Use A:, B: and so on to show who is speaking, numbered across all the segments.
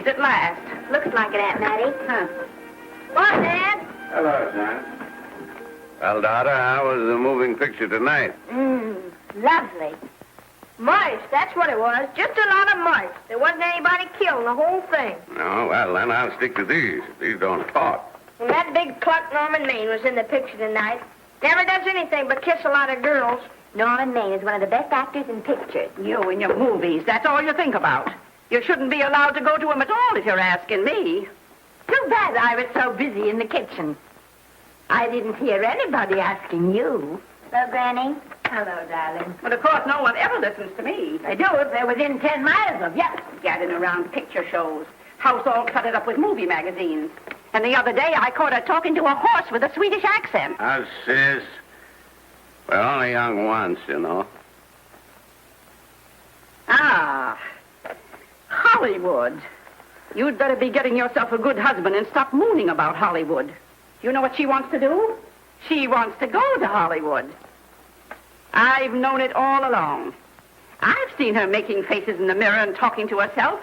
A: movies at last.
B: Looks like it, Aunt Mattie.
A: Huh.
B: What, Dad?
C: Hello, son. Well, daughter, how was the moving picture tonight?
B: Lovely. Mice, that's what it was. Just a lot of mice. There wasn't anybody killed in the whole thing.
C: No, well, then I'll stick to these. These don't talk.
B: And that big Clark Norman Maine was in the picture tonight. Never does anything but kiss a lot of girls.
D: Norman Maine is one of the best actors in pictures.
A: You and your movies, that's all you think about. You shouldn't be allowed to go to them at all if you're asking me.
D: Too bad I was so busy in the kitchen. I didn't hear anybody asking you.
B: Hello, Granny.
D: Hello, darling.
A: But of course, no one ever listens to me.
D: They do if they're within 10 miles of you.
A: Gadding around picture shows. House all cluttered up with movie magazines. And the other day, I caught her talking to a horse with a Swedish accent.
C: Sis. We're only young once, you know.
A: Ah, Hollywood. You'd better be getting yourself a good husband and stop mooning about Hollywood. You know what she wants to do? She wants to go to Hollywood. I've known it all along. I've seen her making faces in the mirror and talking to herself.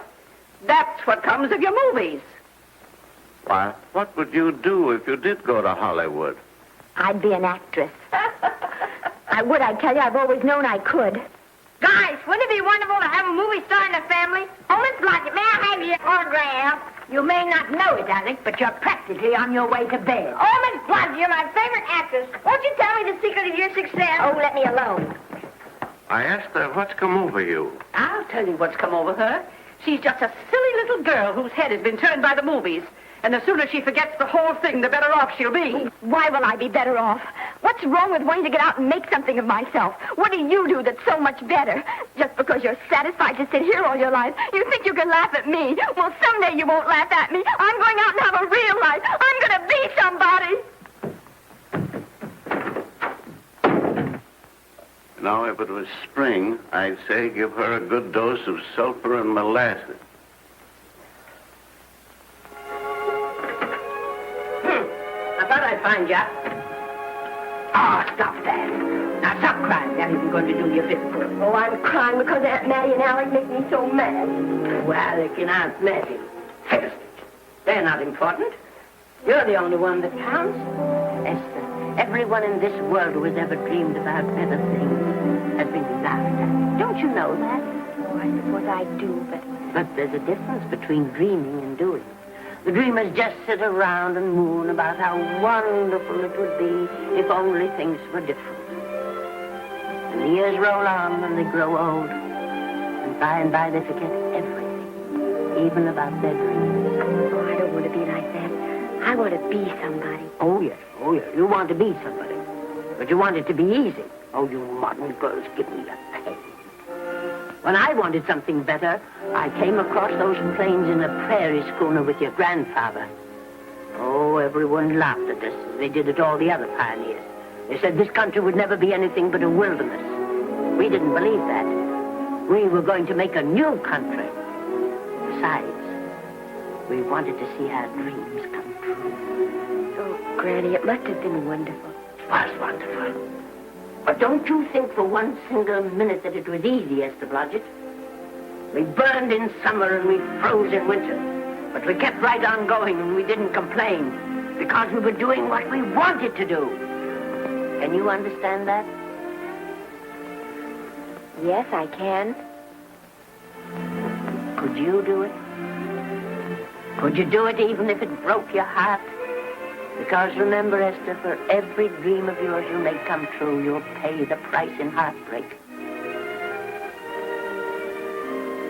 A: That's what comes of your movies.
C: Why, what would you do if you did go to Hollywood?
D: I'd be an actress. I would, I tell you. I've always known I could.
B: Guys, wouldn't it be wonderful to have a movie star in the family? Oh, Miss Blodgett, may I have your autograph?
D: You may not know it, Alec, but you're practically on your way to bed.
B: Oh, Miss Blodgett, you're my favorite actress. Won't you tell me the secret of your success?
D: Oh, let me alone.
C: I asked her what's come over you.
A: I'll tell you what's come over her. She's just a silly little girl whose head has been turned by the movies. And the sooner she forgets the whole thing, the better off she'll be.
D: Why will I be better off? What's wrong with wanting to get out and make something of myself? What do you do that's so much better? Just because you're satisfied to sit here all your life, you think you can laugh at me. Well, someday you won't laugh at me. I'm going out and have a real life. I'm going to be somebody.
C: Now, if it was spring, I'd say give her a good dose of sulfur and molasses.
A: I thought I'd find you. Oh, stop that. Now, stop crying. That isn't going to do you a bit of good.
D: Oh, I'm crying because Aunt Mattie and Alec make me so mad.
A: Oh, Alec and Aunt Mattie. Fiddlesticks. They're not important. You're the only one that counts. Esther, everyone in this world who has ever dreamed about better things has been laughed at. Don't you know that?
D: Oh, I suppose I do,
A: But there's a difference between dreaming and doing. The dreamers just sit around and moon about how wonderful it would be if only things were different. And the years roll on and they grow old. And by they forget everything, even about their dreams.
D: Oh, I don't want to be like that. I want to be somebody.
A: Oh, yes. You want to be somebody. But you want it to be easy. Oh, you modern girls, give me a pain. When I wanted something better, I came across those plains in a prairie schooner with your grandfather. Oh, everyone laughed at us as they did at all the other pioneers. They said this country would never be anything but a wilderness. We didn't believe that. We were going to make a new country. Besides, we wanted to see our dreams come true.
D: Oh, Granny, it must have been wonderful.
A: It was wonderful. But don't you think for one single minute that it was easy, Esther Blodgett? We burned in summer and we froze in winter. But we kept right on going and we didn't complain because we were doing what we wanted to do. Can you understand that?
D: Yes, I can.
A: Could you do it? Could you do it even if it broke your heart? Because remember, Esther, for every dream of yours you make come true, you'll pay the price in heartbreak.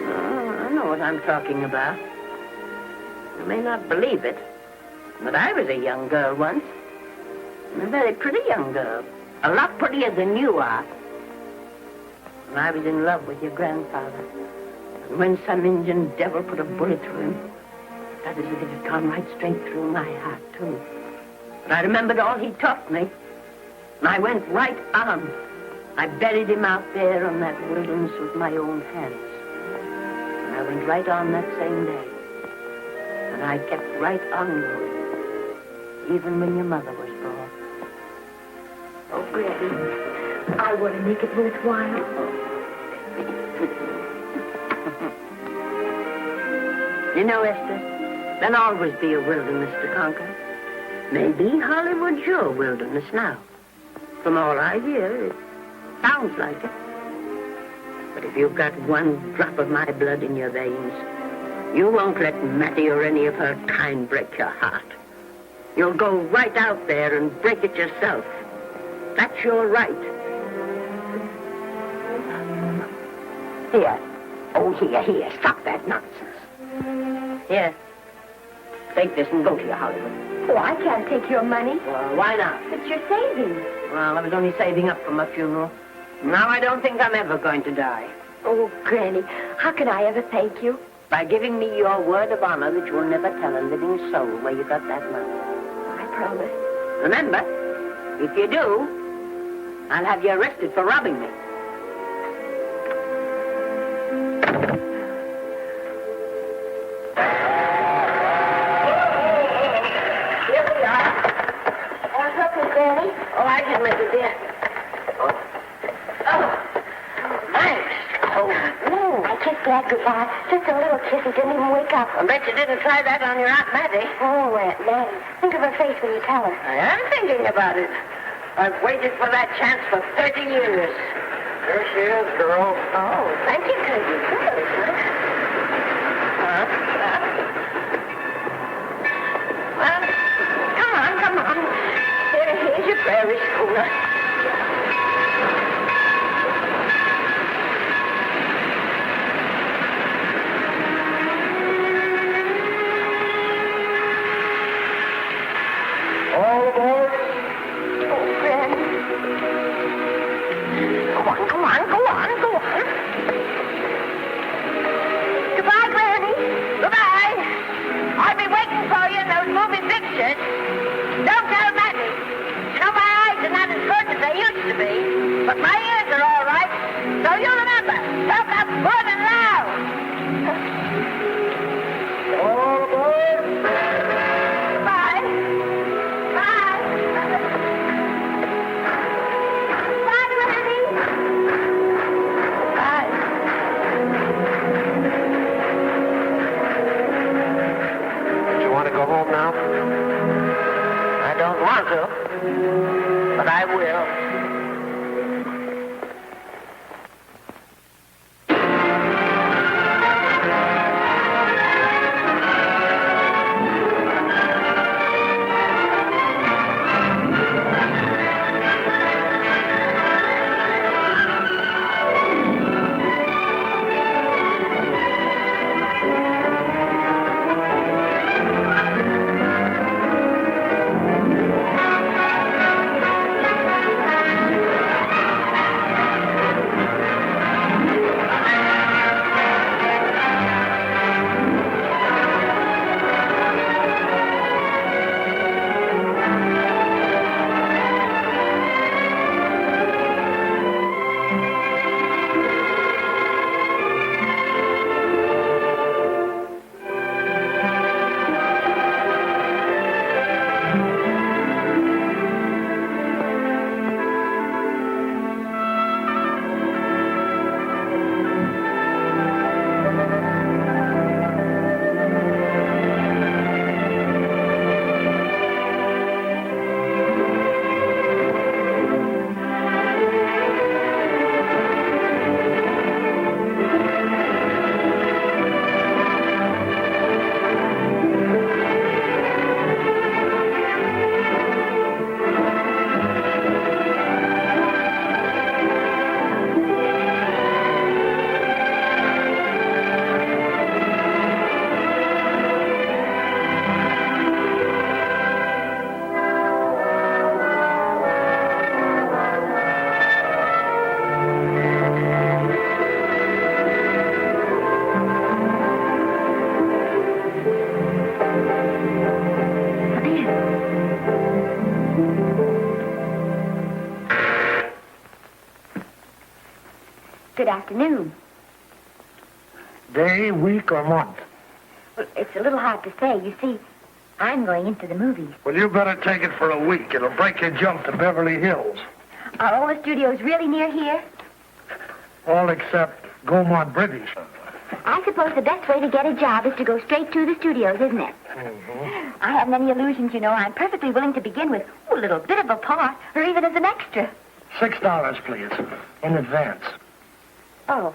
A: Oh, I know what I'm talking about. You may not believe it, but I was a young girl once. And a very pretty young girl. A lot prettier than you are. And I was in love with your grandfather. And when some Indian devil put a bullet through him, that is as if it had gone right straight through my heart, too. But I remembered all he taught me. And I went right on. I buried him out there on that wilderness with my own hands. And I went right on that same day. And I kept right on going. Even when your mother was born.
D: Oh, Granny, I want to make it worthwhile.
A: You know, Esther, there'll always be a wilderness to conquer. Maybe Hollywood's your wilderness now. From all I hear, it sounds like it. But if you've got one drop of my blood in your veins, you won't let Mattie or any of her kind break your heart. You'll go right out there and break it yourself. That's your right. Here. Oh, here. Stop that nonsense. Here. Take this and go to your Hollywood.
D: Oh, I can't take your money.
A: Well, why not?
D: It's your savings.
A: Well, I was only saving up for my funeral. Now I don't think I'm ever going to die.
D: Oh, Granny, how can I ever thank you?
A: By giving me your word of honor that you'll never tell a living soul where you got that money.
D: I promise.
A: Remember, if you do, I'll have you arrested for robbing me. Here we are.
D: What's up, Miss Granny?
A: Oh, I can make it, dear. Oh, thanks. Oh,
D: I kissed Dad goodbye. Just a little kiss. He didn't even wake up.
A: I bet you didn't try that on your Aunt Mattie.
D: Oh, Aunt Mattie. Think of her face when you tell her.
A: I am thinking about it. I've waited for that chance for 30 years.
C: There she is, girl.
A: Oh, thank you, Cousin. Well, come on. Here's your prairie schooner.
C: All aboard.
A: Oh, Granny. Go on. Goodbye, Granny. Goodbye. I'll be waiting for you in those movie pictures. Don't tell Mattie. You know, my eyes are not as good as they used to be, but my ears are all right. So you remember, talk up good and loud.
C: All aboard.
A: Goodbye. Bye. Bye, Granny. Bye.
C: You want to go home now?
A: I don't want to, but I will.
D: Good afternoon.
E: Day, week, or month?
D: Well, it's a little hard to say. You see, I'm going into the movies.
E: Well, you better take it for a week. It'll break your jump to Beverly Hills.
D: Are all the studios really near here?
E: All except Gaumont British.
D: I suppose the best way to get a job is to go straight to the studios, isn't it?
E: Mm-hmm.
D: I haven't any illusions, you know. I'm perfectly willing to begin with a little bit of a part, or even as an extra.
E: $6, please, in advance.
D: Oh.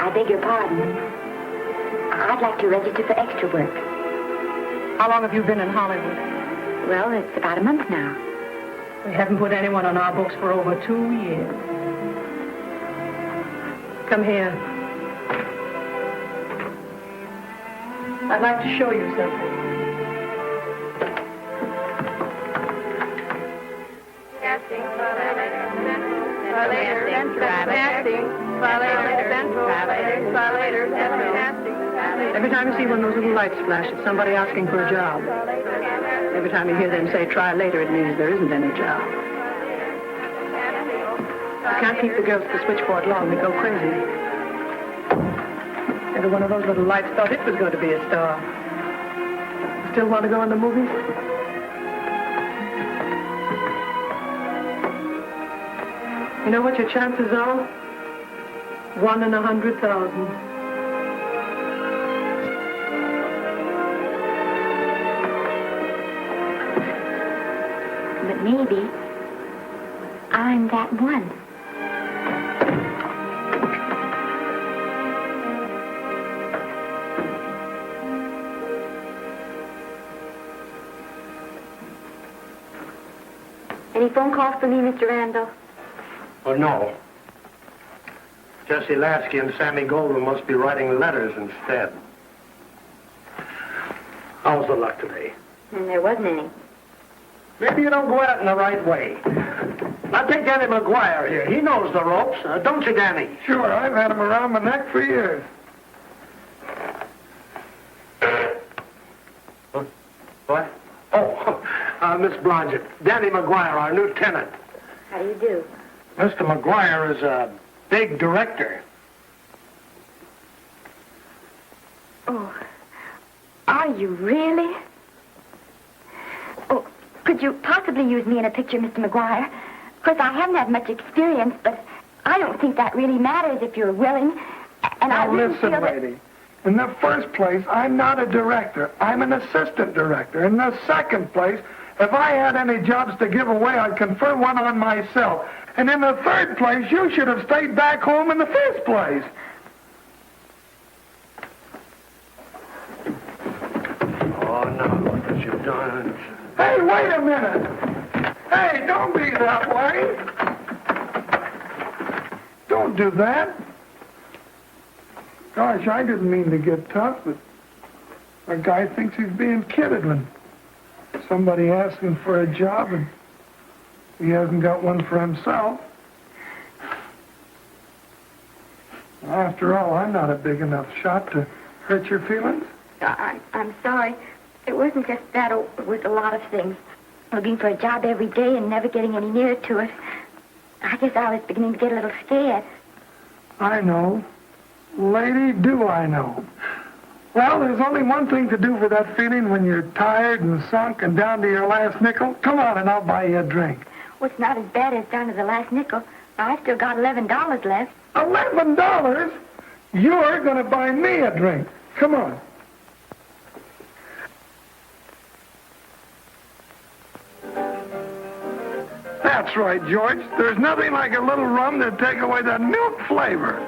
D: I beg your pardon. I'd like to register for extra work.
F: How long have you been in Hollywood?
D: Well, it's about a month now.
F: We haven't put anyone on our books for over 2 years. Come here. I'd like to show you something. Every time you see one of those little lights flash, it's somebody asking for a job. Every time you hear them say, try later, it means there isn't any job. You can't keep the girls at the switchboard long. They go crazy. Every one of those little lights thought it was going to be a star. Still want to go in the movies? You know what your chances are? 1 in 100,000.
D: But maybe I'm that one. Any phone calls for me, Mr. Randall?
E: Oh, no. Jesse Lasky and Sammy Goldwyn must be writing letters instead. How's the luck today?
D: And there wasn't any.
E: Maybe you don't go at it in the right way. Now take Danny McGuire here. He knows the ropes. Don't you, Danny? Sure, I've had him around my neck for years. What? Oh, Miss Blodgett. Danny McGuire, our new tenant.
D: How do you do?
E: Mr. McGuire is a big director.
D: Oh, are you really? Oh, could you possibly use me in a picture, Mr. McGuire? Of course, I haven't had much experience, but I don't think that really matters if you're willing. And I
G: Now
D: really
G: listen,
D: feel that...
G: lady. In the first place, I'm not a director. I'm an assistant director. In the second place, if I had any jobs to give away, I'd confer one on myself. And in the third place, you should have stayed back home in the first place.
E: Oh, no, what have you done?
G: Hey, wait a minute. Hey, don't be that way. Don't do that. Gosh, I didn't mean to get tough, but a guy thinks he's being kidded when somebody asks him for a job and he hasn't got one for himself. After all, I'm not a big enough shot to hurt your feelings.
D: I'm sorry. It wasn't just that. It was a lot of things. Looking for a job every day and never getting any nearer to it. I guess I was beginning to get a little scared.
G: I know. Lady, do I know. Well, there's only one thing to do for that feeling when you're tired and sunk and down to your last nickel. Come on and I'll buy you a drink.
D: Well, it's not as bad as down to the last nickel. I've still got $11 left.
G: $11? You're going to buy me a drink. Come on. That's right, George. There's nothing like a little rum to take away that milk flavor.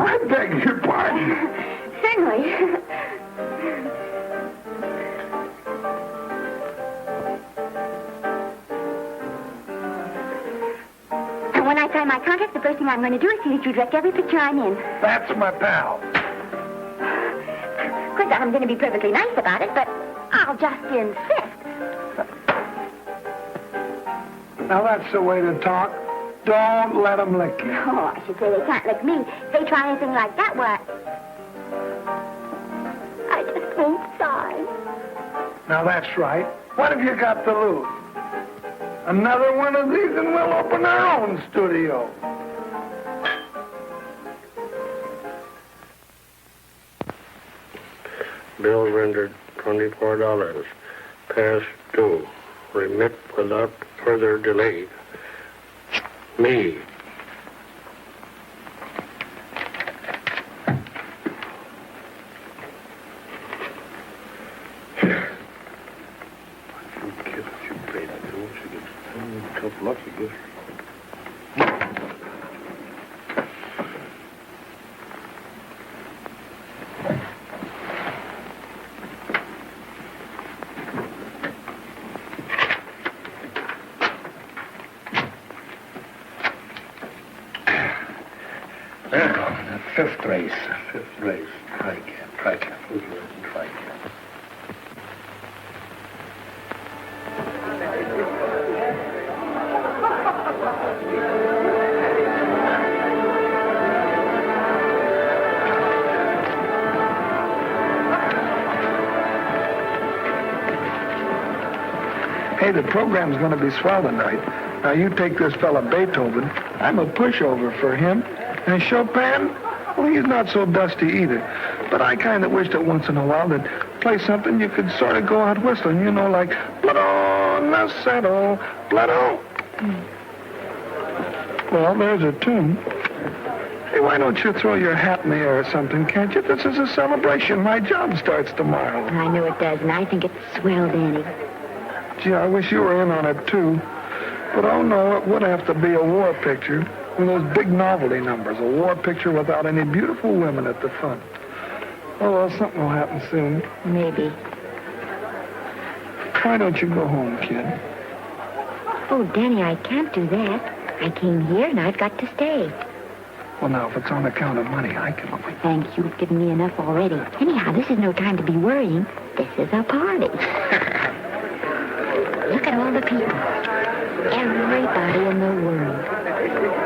G: I beg your pardon.
D: Certainly. sign my contract, the first thing I'm going to do is see that you direct every picture I'm in.
G: That's my pal.
D: Of course, I'm going to be perfectly nice about it, but I'll just insist.
G: Now, that's the way to talk. Don't let them lick you.
D: Oh, I should say they can't lick me. If they try anything like that, what? I just won't sign.
G: Now, that's right. What have you got to lose? Another one of these and we'll open our own studio.
E: Bill rendered $24. Past due. Remit without further delay. Me.
G: Fifth race.
E: Fifth race. Tricap. Who's racing tricap?
G: Hey, the program's going to be swell tonight. Now, you take this fella Beethoven. I'm a pushover for him. And Chopin, well, he's not so dusty either. But I kind of wish that once in a while they'd play something you could sort of go out whistling, you know, like Blood on the Saddle, Blood on. Well, there's a tune. Hey, why don't you throw your hat in the air or something, can't you? This is a celebration. My job starts tomorrow.
D: I know it does, and I think it's swell, Danny.
G: Gee, I wish you were in on it, too. But, oh, no, it would have to be a war picture. One of those big novelty numbers, a war picture without any beautiful women at the front. Oh, well, something will happen soon.
D: Maybe.
G: Why don't you go home, kid?
D: Oh, Danny, I can't do that. I came here, and I've got to stay.
G: Well, now, if it's on account of money, I can wait.
D: Thanks, you've given me enough already. Anyhow, this is no time to be worrying. This is a party. Look at all the people. Everybody in the world. Look.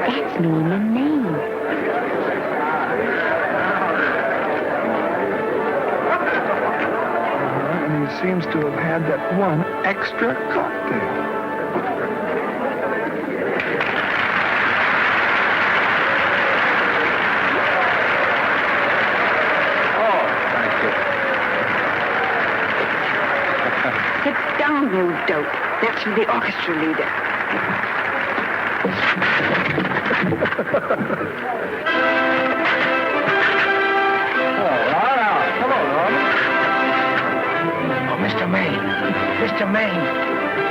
D: That's me in the name.
G: And he seems to have had that one extra cocktail.
F: You dope. That's the orchestra leader.
E: Oh, Mr. Maine. Mr. Maine.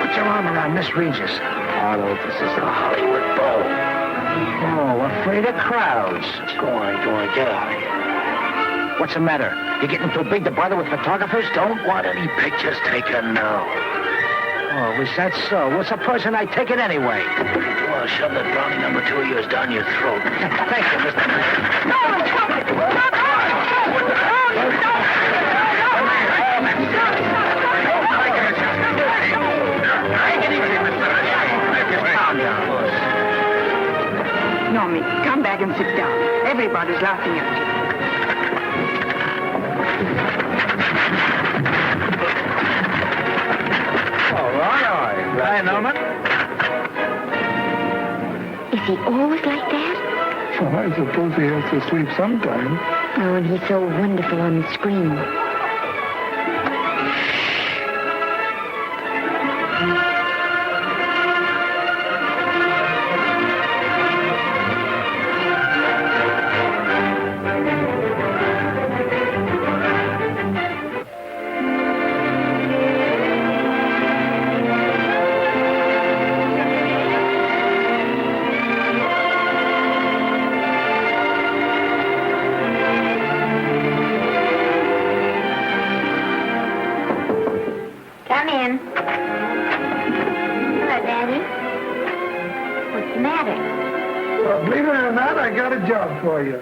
E: Put your arm around Miss Regis. Arnold, this is a Hollywood beau. Oh, afraid of crowds. Go on, get out of here. What's the matter? You getting too big to bother with photographers? Don't want any pictures taken now. Oh, was that so? Well, supposing I take it anyway. Well, shove that brownie number 2 of yours down your throat. Thank you, Mr. Maine. No, stop it! Stop it!
F: Normie, come back and sit down. Everybody's laughing at you.
E: All right. Hi, Norman.
D: Is he always like that?
G: Well, I suppose he has to sleep sometime.
D: Oh, and he's so wonderful on the screen.
G: Well, believe it or not, I got a job for you.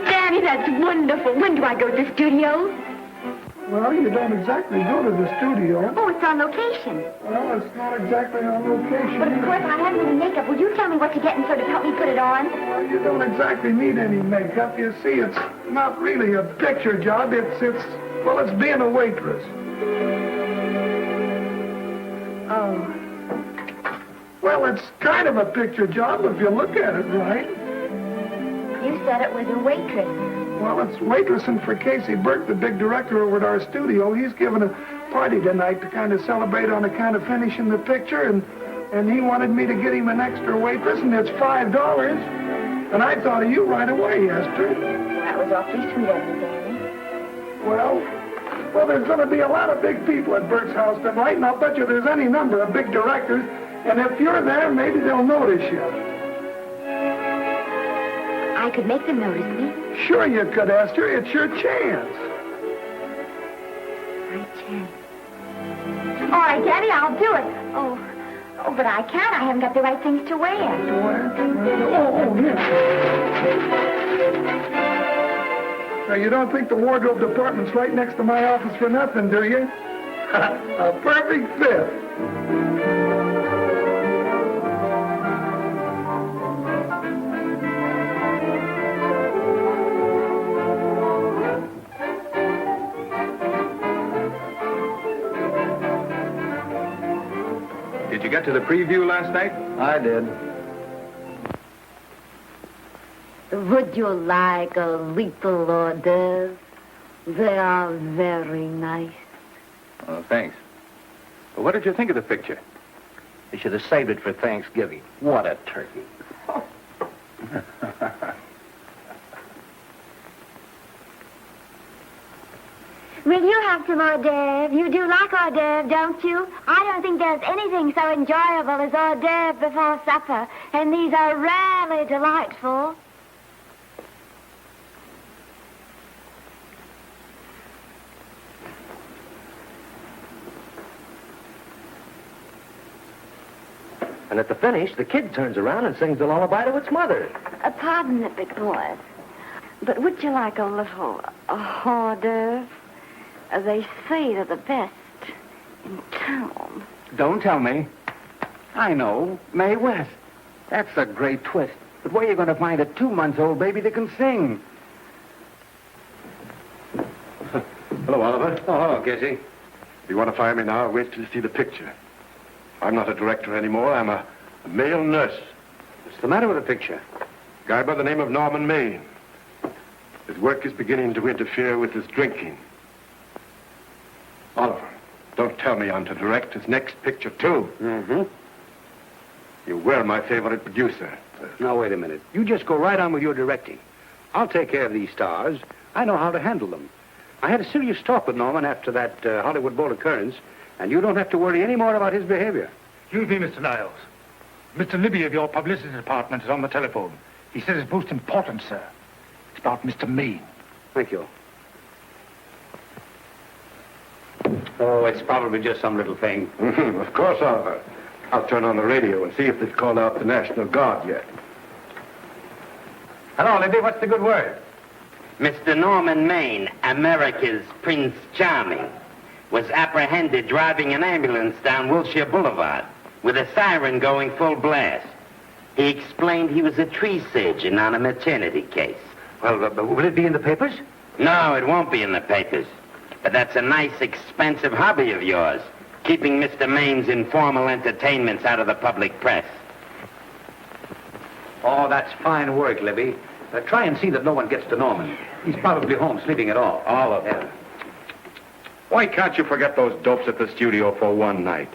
D: Daddy, that's wonderful. When do I go to the studio?
G: Well, you don't exactly go to the studio.
D: Oh, it's on location.
G: Well, it's not exactly on location.
D: But of course, I haven't any makeup. Will you tell me what you're getting sort of help me put it on?
G: Well, you don't exactly need any makeup. You see, it's not really a picture job. It's being a waitress.
D: Oh.
G: Well, it's kind of a picture job if you look at it right.
D: You said it was a waitress.
G: Well, it's waitressing for Casey Burke, the big director over at our studio. He's giving a party tonight to kind of celebrate on account of finishing the picture, and he wanted me to get him an extra waitress, and it's $5. And I thought of you right away, Esther.
D: That was awfully sweet of you, Danny.
G: Well, there's going to be a lot of big people at Burke's house tonight, and I'll bet you there's any number of big directors, and if you're there, maybe they'll notice you.
D: I could make them notice me.
G: Sure you could, Esther. It's your chance.
D: My chance. All right, Daddy, I'll do it. Oh, but I can't. I haven't got the right things to wear.
G: Yeah. Now, you don't think the wardrobe department's right next to my office for nothing, do you? A perfect fit.
H: Did you get to the preview last night?
E: I did.
I: Would you like a little hors d'oeuvre? They are very nice.
H: Oh, thanks. Well, what did you think of the picture?
E: You should have saved it for Thanksgiving. What a turkey.
D: Will you have some hors d'oeuvre? You do like hors d'oeuvre, don't you? I don't think there's anything so enjoyable as hors d'oeuvre before supper, and these are rarely delightful.
E: And at the finish, the kid turns around and sings the lullaby to its mother.
D: Pardon the big boys, but would you like a little hors d'oeuvre? They say they're the best in town.
H: Don't tell me. I know. Mae West. That's a great twist. But where are you going to find a 2-month-old baby that can sing?
C: Hello, Oliver.
H: Oh, hello, Casey.
C: If you want to fire me now, wait till you see the picture. I'm not a director anymore. I'm a male nurse.
H: What's the matter with the picture?
C: Guy by the name of Norman Maine. His work is beginning to interfere with his drinking. Oliver, don't tell me I'm to direct his next picture, too.
H: Mm-hmm.
C: You were my favorite producer.
H: Now, wait a minute. You just go right on with your directing. I'll take care of these stars. I know how to handle them. I had a serious talk with Norman after that Hollywood Bowl occurrence, and you don't have to worry any more about his behavior.
J: Excuse me, Mr. Niles. Mr. Libby of your publicity department is on the telephone. He says it's most important, sir. It's about Mr. Maine.
H: Thank you. Oh, it's probably just some little thing.
C: Of course, Oliver. I'll turn on the radio and see if they've called out the National Guard yet.
H: Hello, Libby. What's the good word?
K: Mr. Norman Maine, America's Prince Charming, was apprehended driving an ambulance down Wilshire Boulevard with a siren going full blast. He explained he was a tree surgeon on a maternity case.
H: Well, will it be in the papers?
K: No, it won't be in the papers. But that's a nice, expensive hobby of yours, keeping Mr. Maine's informal entertainments out of the public press.
H: Oh, that's fine work, Libby. Try and see that no one gets to Norman. He's probably home sleeping it off.
C: All of them. Why can't you forget those dopes at the studio for one night?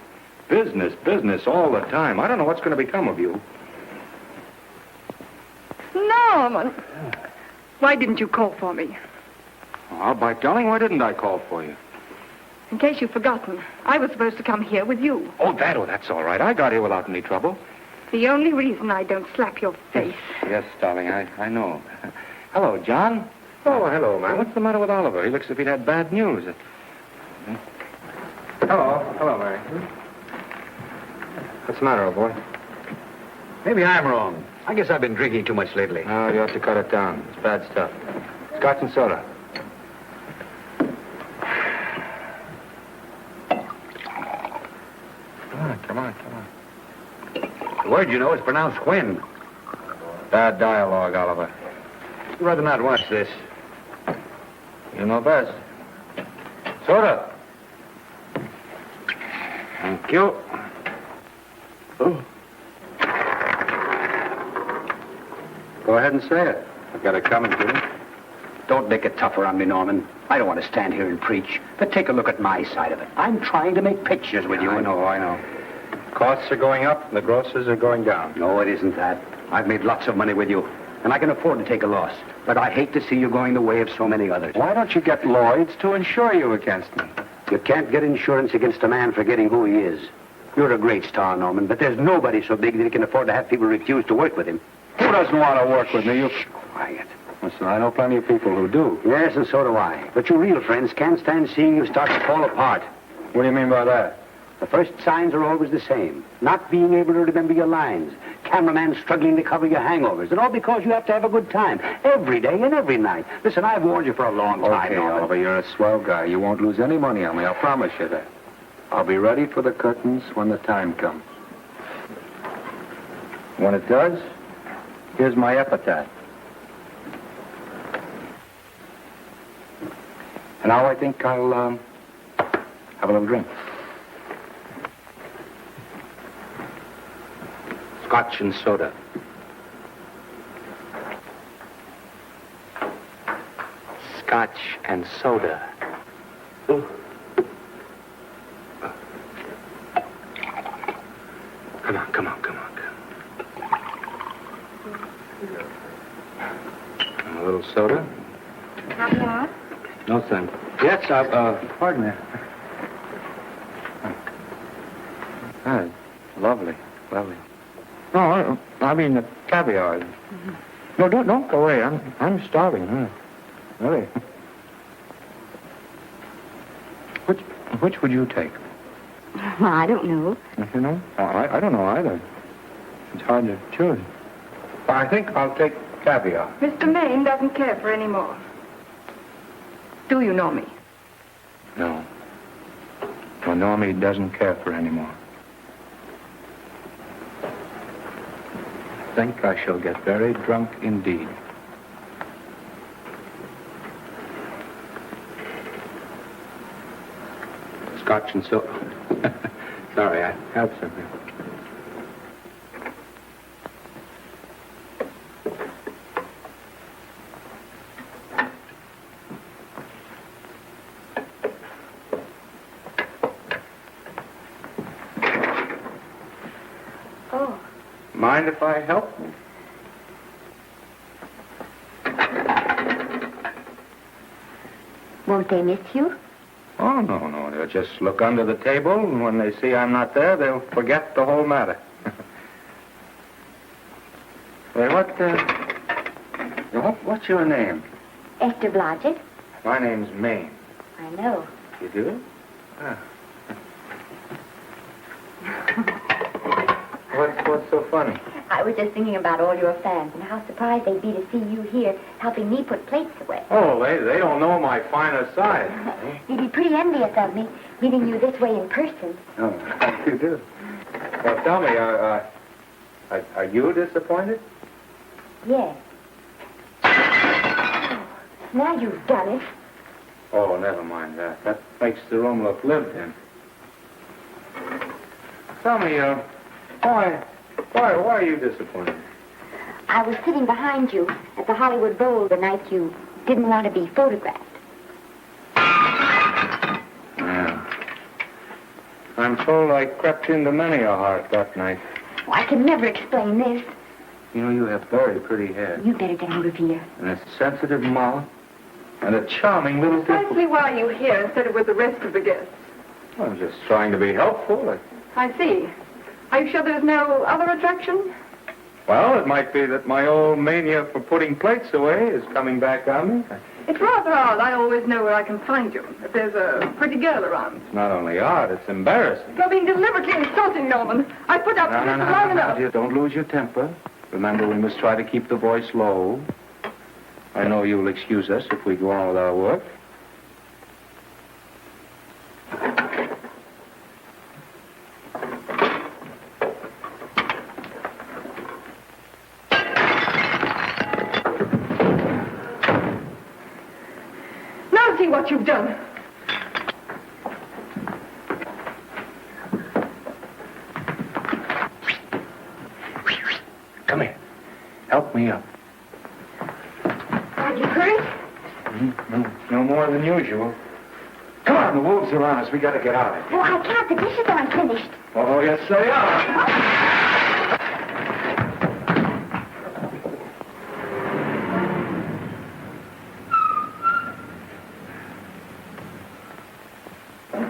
C: Business, business all the time. I don't know what's going to become of you.
F: Norman, why didn't you call for me?
C: Oh, by golly, why didn't I call for you?
F: In case you've forgotten, I was supposed to come here with you.
C: Oh, that's all right. I got here without any trouble.
F: The only reason I don't slap your face.
H: Yes, darling, I know. Hello, John.
C: Oh, hello, man.
H: What's the matter with Oliver? He looks as if he'd had bad news.
C: Hello, Mary.
H: What's the matter, old boy?
E: Maybe I'm wrong.
H: I guess I've been drinking too much lately.
C: No, you ought to cut it down. It's bad stuff. Scotch and soda. Come on.
H: The word, you know, is pronounced Quinn.
C: Bad dialogue, Oliver.
H: I'd rather not watch this.
C: You know best. Soda.
H: Thank you. Oh. Go ahead and say it. I've got it coming to you.
E: Don't make it tougher on me, Norman. I don't want to stand here and preach, but take a look at my side of it. I'm trying to make pictures with you.
C: I know. Costs are going up, and the grosses are going down.
E: No, it isn't that. I've made lots of money with you, and I can afford to take a loss. But I hate to see you going the way of so many others.
C: Why don't you get Lloyd's to insure you against me?
E: You can't get insurance against a man forgetting who he is. You're a great star, Norman, but there's nobody so big that he can afford to have people refuse to work with him.
C: Who doesn't want to work with me? You...
E: Quiet.
C: Listen, I know plenty of people who do.
E: Yes, and so do I. But your real friends can't stand seeing you start to fall apart.
C: What do you mean by that?
E: The first signs are always the same. Not being able to remember your lines. Cameraman struggling to cover your hangovers. And all because you have to have a good time. Every day and every night. Listen, I've warned you for a long time,
C: Okay,
E: Norman.
C: Oliver, you're a swell guy. You won't lose any money on me. I'll promise you that. I'll be ready for the curtains when the time comes. When it does, here's my epitaph. And now I think I'll, have a little drink.
H: Scotch and soda. Scotch and soda. Ooh. Come on. A little soda?
D: Caviar?
H: No, thanks. Yes, pardon me.
C: Ah, lovely. No, I mean the caviar. Mm-hmm. No, don't go away. I'm starving. Huh? Really. Which would you take?
D: Well, I don't know.
C: You know? I don't know either. It's hard to choose. I think I'll take caviar.
F: Mr. Maine doesn't care for any more. Do you know me?
C: No. Well, Normie doesn't care for any more. I think I shall get very drunk indeed.
H: Scotch and soda. Sorry, I have something.
D: Oh.
C: Mind if I help?
D: Won't they miss you?
C: Oh, no. They'll just look under the table, and when they see I'm not there, they'll forget the whole matter. What's your name?
D: Esther Blodgett.
C: My name's Maine.
D: I know.
C: You do? Ah. What's so funny?
D: I was just thinking about all your fans and how surprised they'd be to see you here helping me put plates away.
C: Oh, they don't know my finer side.
D: You'd be pretty envious of me, meeting you this way in person.
C: Oh, you do. Well, tell me, are you disappointed?
D: Yes. Now you've done it.
C: Oh, never mind that. That makes the room look lived in. Tell me, why are you disappointed?
D: I was sitting behind you at the Hollywood Bowl the night you didn't want to be photographed.
C: Yeah. I'm told I crept into many a heart that night.
D: Oh, I can never explain this.
C: You know, you have very pretty hair.
D: You better get out of here.
C: And a sensitive mouth. And a charming little
F: Precisely why are you here instead of with the rest of the guests?
C: I'm just trying to be helpful.
F: I see. Are you sure there's no other attraction?
C: Well, it might be that my old mania for putting plates away is coming back on me.
F: It's rather odd. I always know where I can find you if there's a pretty girl around.
C: It's not only odd, it's embarrassing.
F: You're being deliberately insulting, Norman. I put up with this long enough.
C: Dear, don't lose your temper. Remember, we must try to keep the voice low. I know you'll excuse us if we go on with our work.
D: Now see what you've done.
C: Come here. Help me up.
D: Are you hurt?
C: No more than usual. Come on, the wolves are on us. We gotta get out of here.
D: Oh, I can't. The dishes aren't finished.
C: Oh, yes, they are.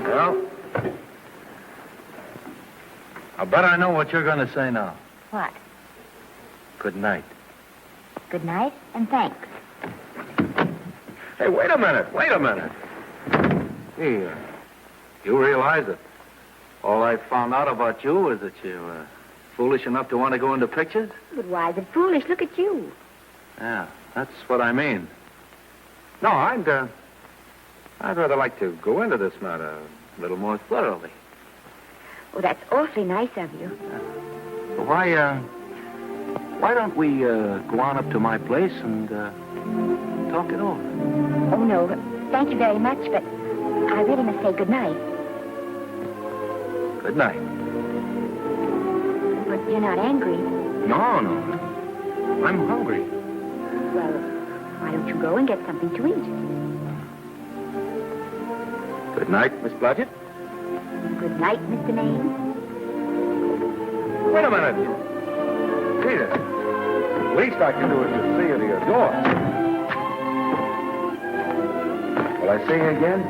L: Well, I bet I know what you're going to say now.
I: What?
L: Good night.
I: Good night and thanks.
L: Hey, wait a minute. Hey, you realize that all I found out about you is that you're foolish enough to want to go into pictures?
I: But why is it foolish? Look at you.
L: Yeah, that's what I mean. No, I'd rather like to go into this matter a little more thoroughly.
I: Oh, that's awfully nice of you.
L: Why don't we go on up to my place and talk it over?
I: Oh, no. Thank you very much, but I really must say good night.
L: Good night.
I: But you're not angry.
L: No. I'm hungry.
I: Well, why don't you go and get something to eat?
L: Good night, Miss Blodgett.
I: Good night, Mr. Maine.
L: Wait a minute. Peter, the least I can do is to see you to your door. Will I see you again?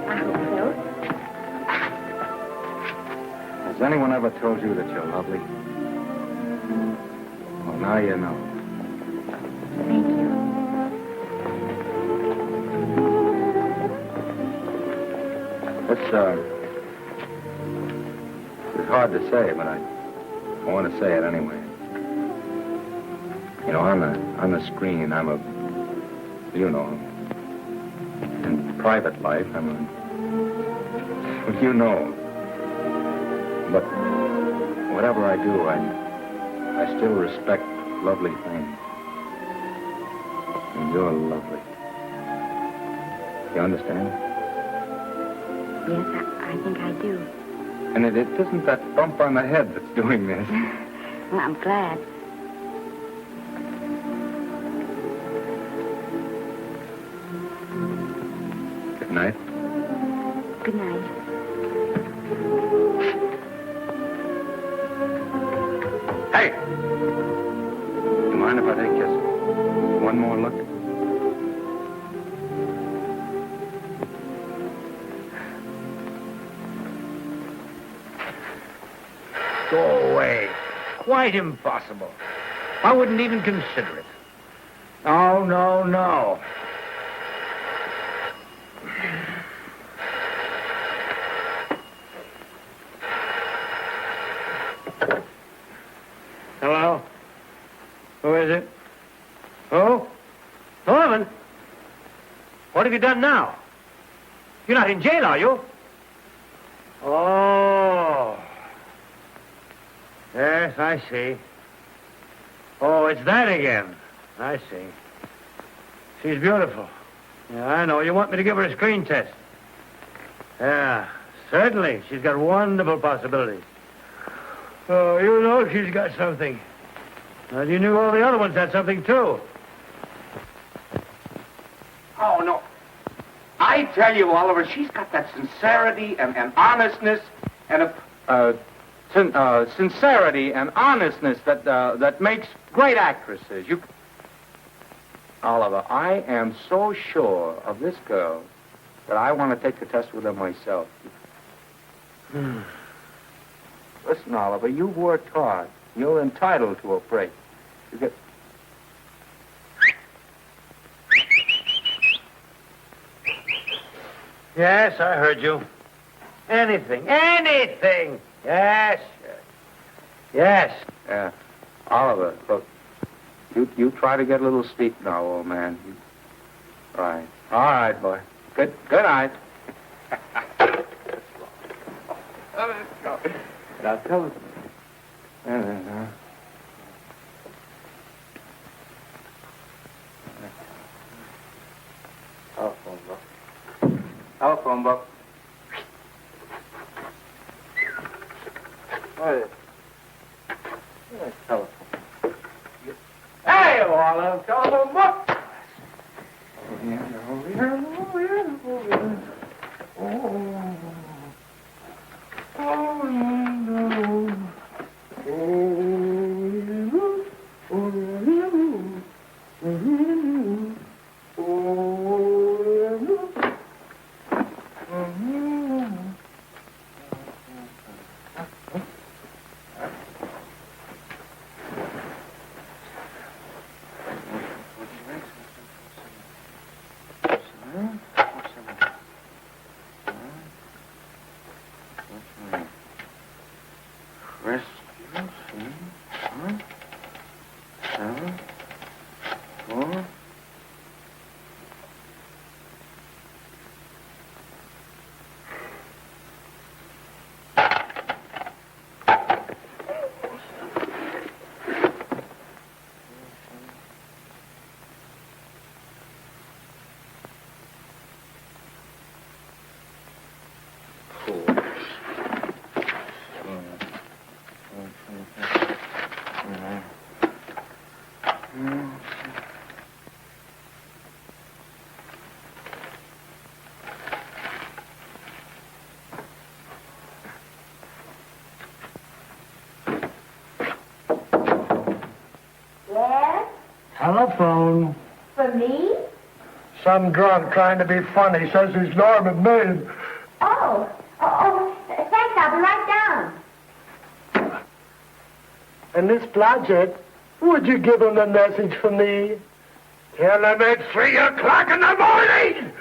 I: I hope so.
C: Has anyone ever told you that you're lovely? Well, now you know.
I: Thank you.
C: It's hard to say, but I want to say it anyway. You know, on the screen, I'm a, you know, in private life, I'm a, well, you know. But whatever I do, I still respect lovely things. And you're lovely. You understand?
I: Yes, I think I do.
C: And it isn't that bump on the head that's doing this.
I: Well, I'm glad.
C: Good night.
I: Good night.
C: Hey! You mind if I take just one more look?
H: Go away. Quite impossible. I wouldn't even consider it. Oh, no. Hello? Who is it? Who? Norman? What have you done now? You're not in jail, are you? Oh. Yes, I see. Oh, it's that again. I see. She's beautiful. Yeah, I know. You want me to give her a screen test? Yeah, certainly. She's got wonderful possibilities. Oh, you know she's got something. Well, you knew all the other ones had something, too.
C: Oh, no. I tell you, Oliver, she's got that sincerity and honestness and sincerity and honestness that makes great actresses. Oliver, I am so sure of this girl that I want to take the test with her myself. Listen, Oliver, you've worked hard. You're entitled to a break. You get...
H: Yes, I heard you. Anything. Yes.
C: Yeah. Oliver, look. You try to get a little sleep now, old man. Right. All right, boy. Good night. Now tell us. Telephone book. What? Telephone. Hey, Olive, telephone book.
G: Telephone.
D: For me?
G: Some drunk trying to be funny says he's Norman Maine.
D: Oh, thanks, I'll be right down.
G: And Miss Blodgett, would you give him a message for me? Tell him it's 3 o'clock in the morning!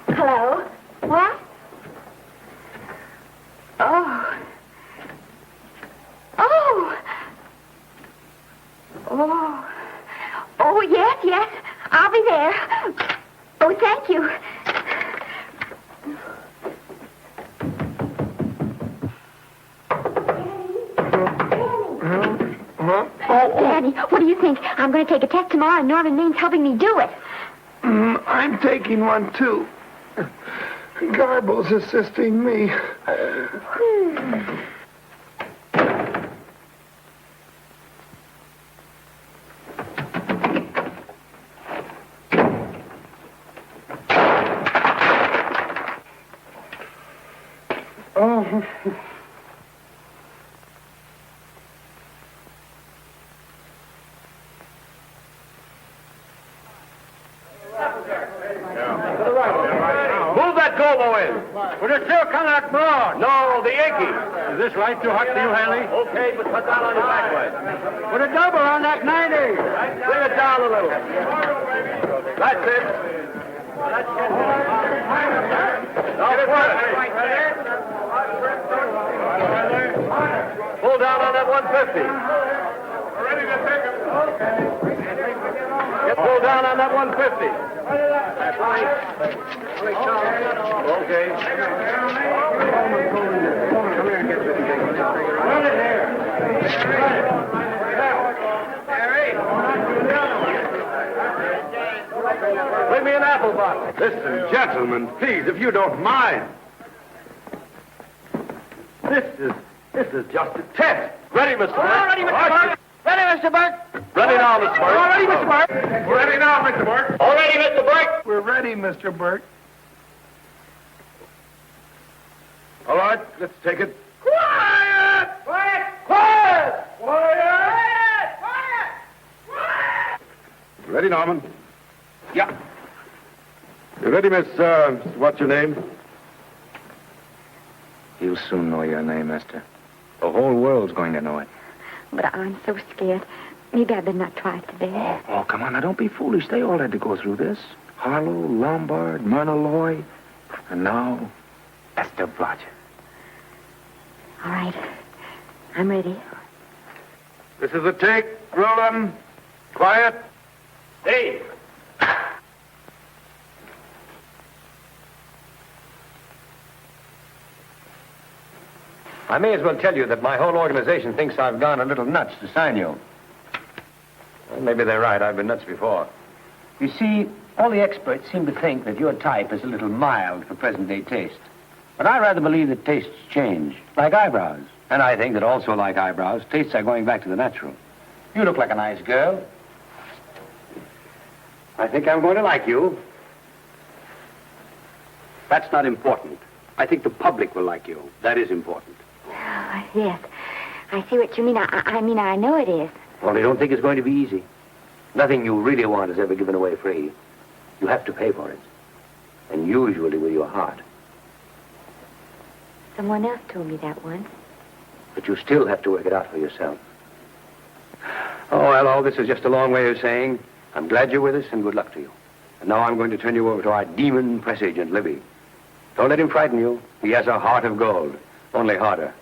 D: Hello? What? Oh. Oh. Oh. Oh, yes. I'll be there. Oh, thank you. Daddy, what do you think? I'm going to take a test tomorrow, and Norman Maine's helping me do it.
G: I'm taking one, too. Garble's assisting me. Oh.
H: Would it still come like broad? No, the Yankee. Is this light too hot for you, Hanley? Okay, but cut down on your backlight. Put a double on that 90. Bring it down a little. That's it. Now put it. Pull down on that 150. Ready to take it. Get pulled down on that 150. That's right. Okay. Run it here. Bring me an apple box. Listen, gentlemen, please, if you don't mind. This is just a test. Ready, Mr. Burke? All ready, Mr. Burke. Ready, Mr. Burke. Ready now, Mr. Burke. All ready, Mr. Burke. We're ready now, Mr. Burke. All ready, Mr. Burke.
G: We're ready, Mr. Burke.
H: All right, let's take it.
G: Quiet!
H: Quiet! Quiet!
G: Quiet!
H: Quiet! Ready, Norman? Yeah.
L: You ready, Miss, what's your name?
C: You'll soon know your name, Esther. The whole world's going to know it.
D: But I'm so scared. Maybe I better not try it today.
C: Oh, come on. Now, don't be foolish. They all had to go through this. Harlow, Lombard, Myrna Loy, and now Esther Blodgett.
D: All right. I'm ready.
L: This is a take. Roll 'em. Quiet.
H: Hey! I may as well tell you that my whole organization thinks I've gone a little nuts to sign you. Well, maybe they're right. I've been nuts before. You see, all the experts seem to think that your type is a little mild for present-day taste. But I rather believe that tastes change, like eyebrows. And I think that also, like eyebrows, tastes are going back to the natural. You look like a nice girl. I think I'm going to like you. That's not important. I think the public will like you. That is important.
D: Oh, yes. I see what you mean. I mean, I know it is.
H: Only don't think it's going to be easy. Nothing you really want is ever given away free. You have to pay for it. And usually with your heart.
D: Someone else told me that once.
H: But you still have to work it out for yourself. Oh, well, all this is just a long way of saying, I'm glad you're with us and good luck to you. And now I'm going to turn you over to our demon press agent, Libby. Don't let him frighten you. He has a heart of gold, only harder.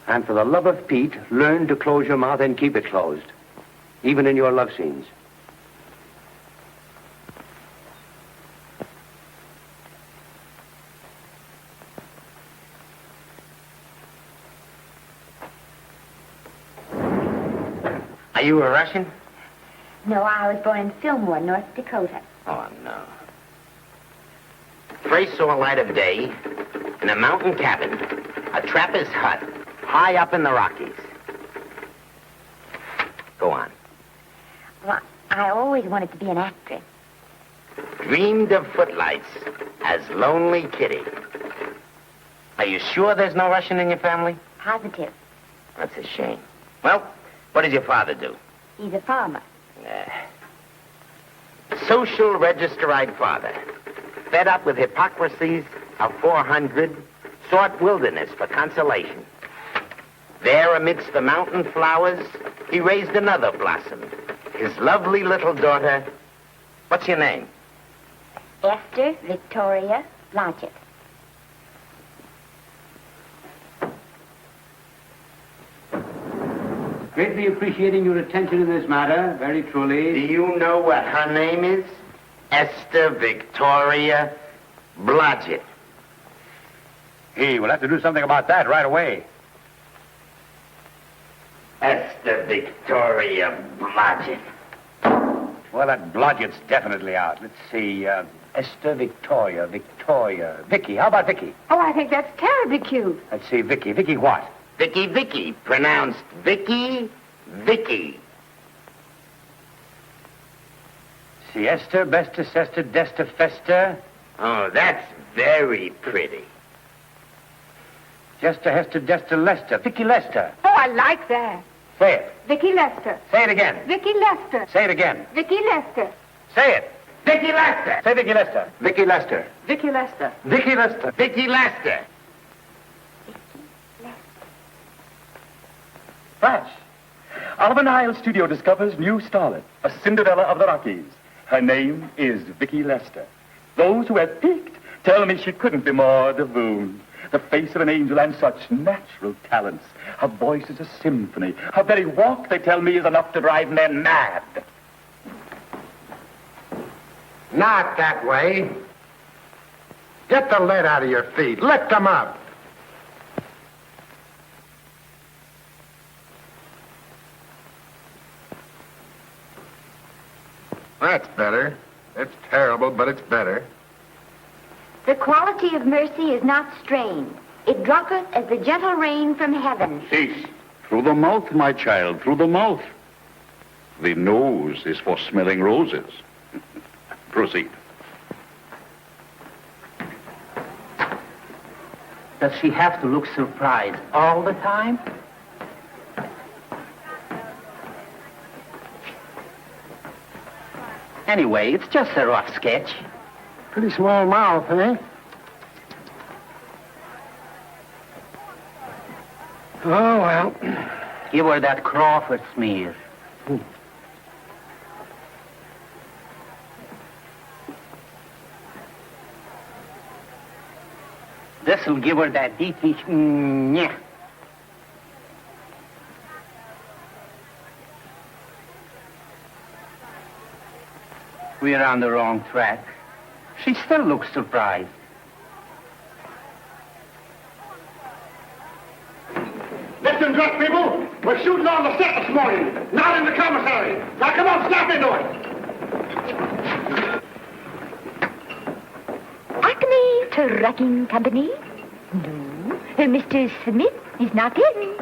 H: And for the love of Pete, learn to close your mouth and keep it closed, even in your love scenes.
K: Are you a Russian?
D: No, I was born in Fillmore, North Dakota.
K: Oh, no. First saw light of day in a mountain cabin, a trapper's hut, high up in the Rockies. Go on.
D: Well, I always wanted to be an actress.
K: Dreamed of footlights as Lonely Kitty. Are you sure there's no Russian in your family?
D: Positive.
K: That's a shame. Well, what does your father do?
D: He's a farmer.
K: Social registerite father. Fed up with hypocrisies of 400, sought wilderness for consolation. There amidst the mountain flowers, he raised another blossom. His lovely little daughter. What's your name?
D: Esther Victoria Blodgett.
H: Greatly appreciating your attention in this matter, very truly.
K: Do you know what her name is? Esther Victoria Blodgett.
H: Hey, we'll have to do something about that right away.
K: Esther Victoria Blodgett.
H: Well, that Blodgett's definitely out. Let's see, Esther Victoria, Vicky. How about Vicky?
B: Oh, I think that's terribly cute.
H: Let's see, Vicky. Vicky what?
K: Vicky, pronounced Vicky.
H: Siesta, Besta, Sesta, Desta, Festa.
K: Oh, that's very pretty.
H: Jester, Hester, Desta, Lester. Vicky Lester.
B: Oh, I like that.
H: Say it.
B: Vicky Lester.
H: Say it again.
B: Vicky Lester.
H: Say it again.
B: Vicky Lester.
H: Say it.
K: Vicky Lester.
H: Say Vicky Lester. Vicky Lester.
B: Vicky Lester.
H: Vicky Lester.
K: Vicky Lester.
M: Flash. Oliver Nile Studio discovers new starlet, a Cinderella of the Rockies. Her name is Vicky Lester. Those who have peeked tell me she couldn't be more Devine. The face of an angel and such natural talents. Her voice is a symphony. Her very walk, they tell me, is enough to drive men mad.
E: Not that way. Get the lead out of your feet. Lift them up. That's better. It's terrible, but it's better.
D: The quality of mercy is not strained. It droppeth as the gentle rain from heaven.
N: Cease. Through the mouth, my child, through the mouth. The nose is for smelling roses. Proceed.
K: Does she have to look surprised all the time?
E: Anyway, it's just a rough sketch.
O: Pretty small mouth, eh? Oh, well.
E: Give her that Crawford smear. This'll give her that Dietrich. Yeah. We're on the wrong track. She still looks surprised.
O: Listen, dress people. We're shooting on the set this morning, not in the commissary. Now, come on, snap into it.
D: Acme Trucking Company? No. Mr. Smith is not in.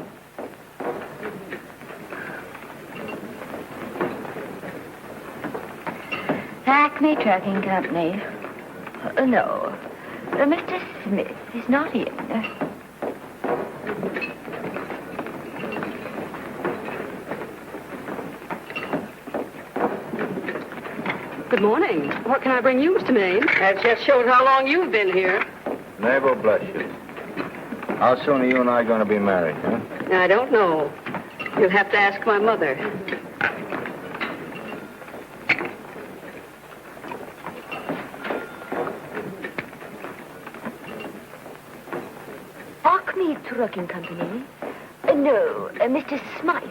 D: Acme Trucking Company. No. Mr. Smith is not in.
F: Good morning. What can I bring you, Mr. Maine?
P: That just shows how long you've been here.
L: Naval, bless you. How soon are you and I going to be married, huh?
P: I don't know. You'll have to ask my mother.
D: Acme Trucking Company? No, Mr. Smythe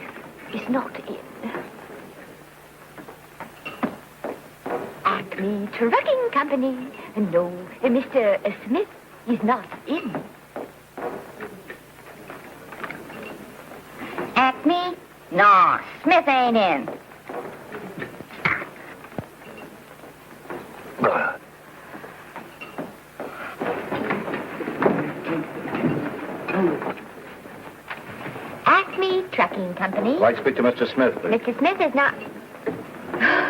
D: is not in. Acme Trucking Company? No, Mr. Smith is not in.
I: Acme? No, Smith ain't in.
D: Acme Trucking Company?
L: I'd like to speak to Mr. Smith, please.
D: Mr. Smith is not...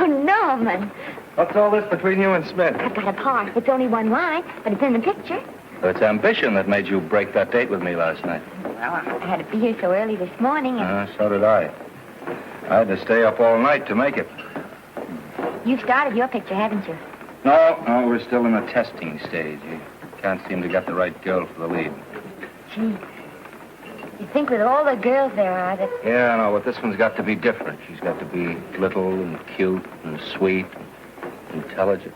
D: Oh, Norman.
L: What's all this between you and Smith?
D: I've got a part. It's only one line, but it's in the picture.
L: It's ambition that made you break that date with me last night.
D: Well, I had to be here so early this morning, and
L: So did I. I had to stay up all night to make it.
D: you've started your picture, haven't you?
L: No, we're still in the testing stage. You can't seem to get the right girl for the lead.
D: Gee, you think with all the girls there are that...
L: Yeah, I know, but this one's got to be different. She's got to be little and cute and sweet and intelligent.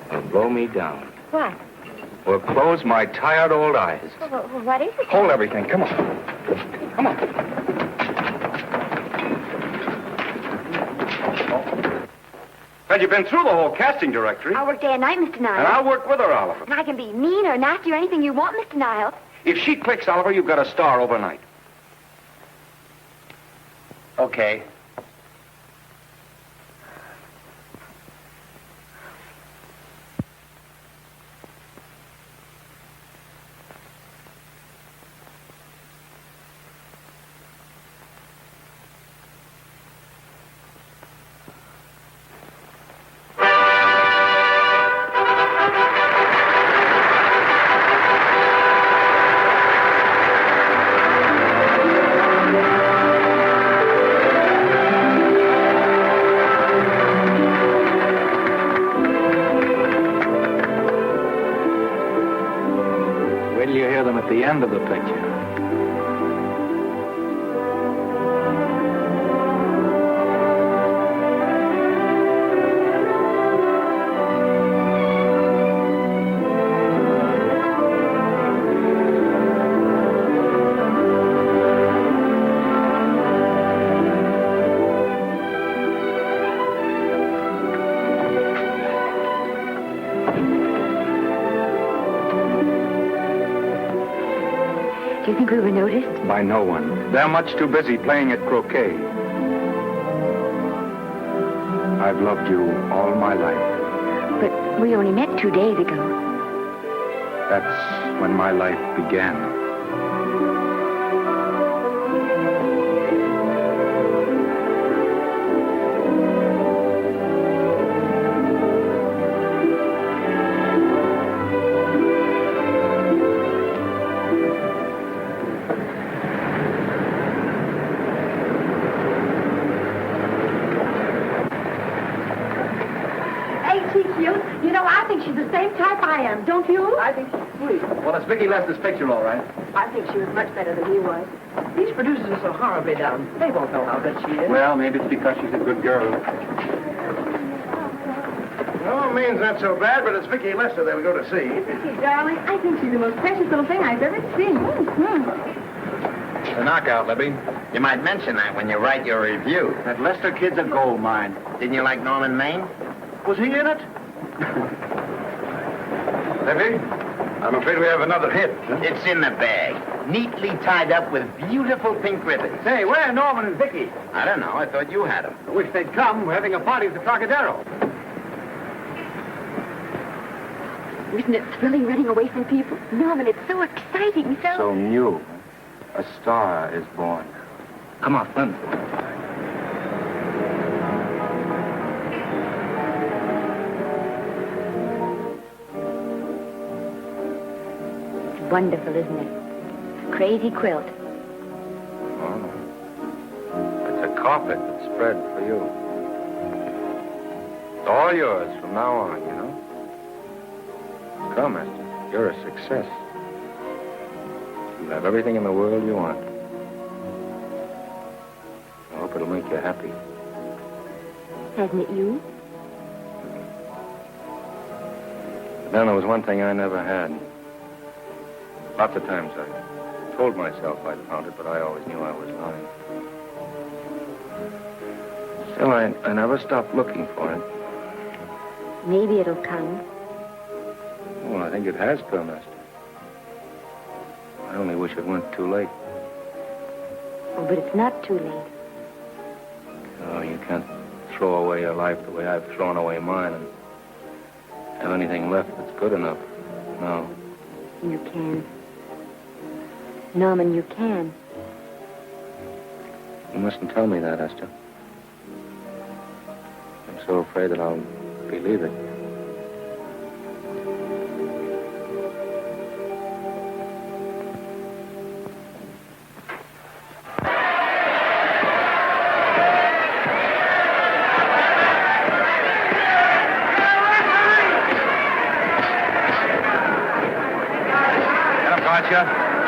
L: It'll blow me down.
D: What?
L: Will close my tired old eyes.
D: Well, what is it?
L: Hold everything. Come on. Come on.
H: Well, you've been through the whole casting directory.
D: I work day and night, Mr. Niles.
H: And I'll work with her, Oliver.
D: And I can be mean or nasty or anything you want, Mr. Niles.
H: If she clicks, Oliver, you've got a star overnight.
E: Okay.
L: At the end of the picture.
D: Do you think we were noticed?
C: By no one. They're much too busy playing at croquet. I've loved you all my life.
D: But we only met 2 days ago.
C: That's when my life began.
D: type I am, don't you?
F: I think she's sweet.
L: Well, it's Vicki Lester's picture, all right.
F: I think she was much better than he was. These producers are so horribly down. They won't know how good she is.
H: Well, maybe it's because she's a good girl.
O: No, Maine's not so bad, but it's Vicki Lester that we go to see.
D: Vicky, darling, I think she's the most precious little thing I've ever seen.
C: The knockout, Libby.
K: You might mention that when you write your review.
H: That Lester kid's a gold mine.
K: Didn't you like Norman Maine?
O: Was he in it? Libby, I'm afraid we have another hit.
K: It's in the bag, neatly tied up with beautiful pink ribbons.
H: Hey, where are Norman and Vicki?
K: I don't know. I thought you had them.
H: I wish they'd come. We're having a party at the Trocadero.
D: Isn't it thrilling running away from people? Norman, it's so exciting,
C: So new. A star is born.
H: Come on, run.
D: It's wonderful, isn't it? Crazy quilt.
C: Oh. It's a carpet spread for you. It's all yours from now on, you know? Come, Esther. You're a success. You have everything in the world you want. I hope it'll make you happy.
D: Hasn't it you?
C: But then there was one thing I never had. Lots of times I told myself I'd found it, but I always knew I was lying. Still, I never stopped looking for it.
D: Maybe it'll come.
C: Well, I think it has come, Esther. I only wish it went too late.
D: Oh, but it's not too late.
C: Oh, you can't throw away your life the way I've thrown away mine and have anything left that's good enough. No.
D: You can. Norman, you can.
C: You mustn't tell me that, Esther. I'm so afraid that I'll believe it.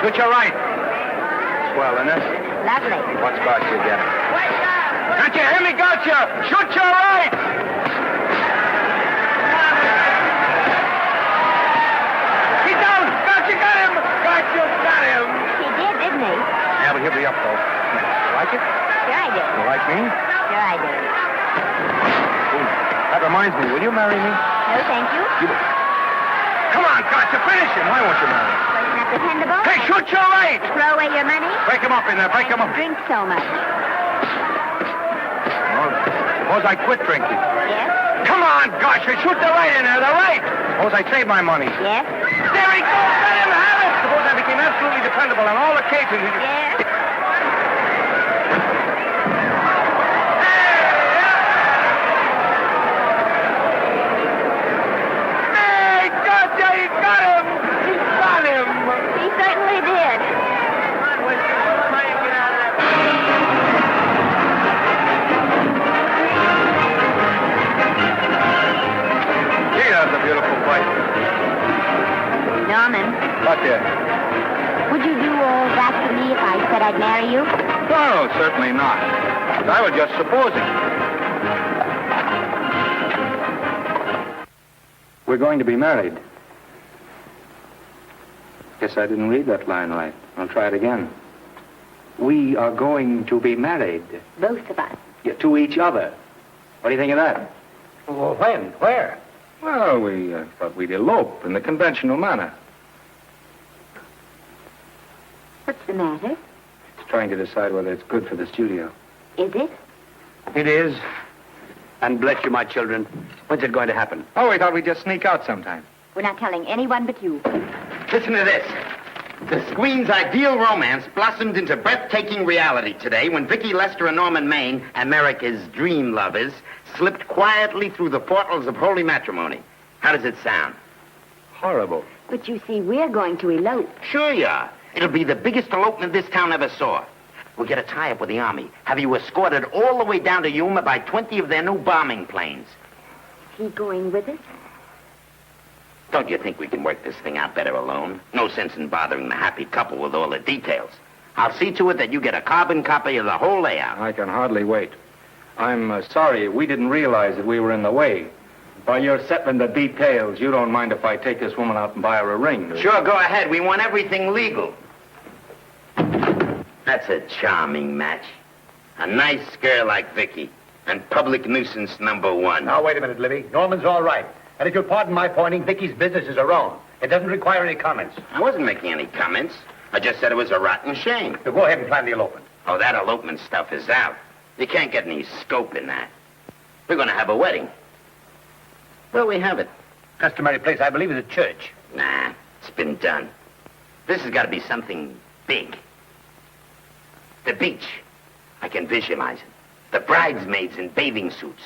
H: Shoot your right.
C: Swell, isn't it?
D: Lovely.
C: What scotch you get?
H: Can't you hear me, gotcha? Shoot your right. He's down. Gotcha, got him. Gotcha, got him.
D: He did, didn't he?
C: Yeah, but he'll be up, though. You like it?
D: Sure I did.
C: You like me?
D: Sure I did.
C: That reminds me. Will you marry me?
D: No, thank you.
C: Come on, gotcha. Finish him. Why won't you marry me?
D: Wasn't that dependable?
C: Hey, shoot your right.
D: Throw away your money?
C: Break him up in there. Break him up.
D: Drink so much.
C: Well, suppose I quit drinking.
D: Yes?
C: Come on, gosh, shoot the right in there, the right. Suppose I save my money.
D: Yes?
C: There he goes, let him have it. Suppose I became absolutely dependable on all occasions.
D: Yes?
C: Hey, gotcha, he got him. He got him.
D: He certainly did.
C: That's a beautiful place.
D: Norman,
C: What, dear?
D: would you do all that to me if I said I'd marry you?
C: No, certainly not. I was just supposing. We're going to be married. Guess I didn't read that line right. I'll try it again. We are going to be married.
D: Both of us.
C: Yeah, to each other. What do you think of that?
H: Well, when? Where?
C: Well, we thought we'd elope in the conventional manner.
D: What's the matter?
C: It's trying to decide whether it's good for the studio.
D: Is it?
H: It is. And bless you, my children. When's it going to happen?
C: Oh, we thought we'd just sneak out sometime.
D: We're not telling anyone but you.
K: Listen to this. The screen's ideal romance blossomed into breathtaking reality today when Vicki Lester and Norman Maine, America's dream lovers, slipped quietly through the portals of holy matrimony. How does it sound?
C: Horrible.
D: But you see, we're going to elope.
K: Sure you are. It'll be the biggest elopement this town ever saw. We'll get a tie-up with the Army, have you escorted all the way down to Yuma by 20 of their new bombing planes.
D: Is he going with us?
K: Don't you think we can work this thing out better alone? No sense in bothering the happy couple with all the details. I'll see to it that you get a carbon copy of the whole layout.
C: I can hardly wait. I'm sorry we didn't realize that we were in the way. While you're settling the details, you don't mind if I take this woman out and buy her a ring, do you?
K: Sure, go ahead. We want everything legal. That's a charming match. A nice girl like Vicky. And public nuisance number one.
H: Now, wait a minute, Libby. Norman's all right. And if you'll pardon my pointing, Vicky's businesses are wrong. It doesn't require any comments.
K: I wasn't making any comments. I just said it was a rotten shame.
H: So go ahead and plan the elopement.
K: Oh, that elopement stuff is out. You can't get any scope in that. We're going to have a wedding. Where'll we have it?
H: Customary place, I believe, is a church.
K: Nah, it's been done. This has got to be something big. The beach. I can visualize it. The bridesmaids in bathing suits.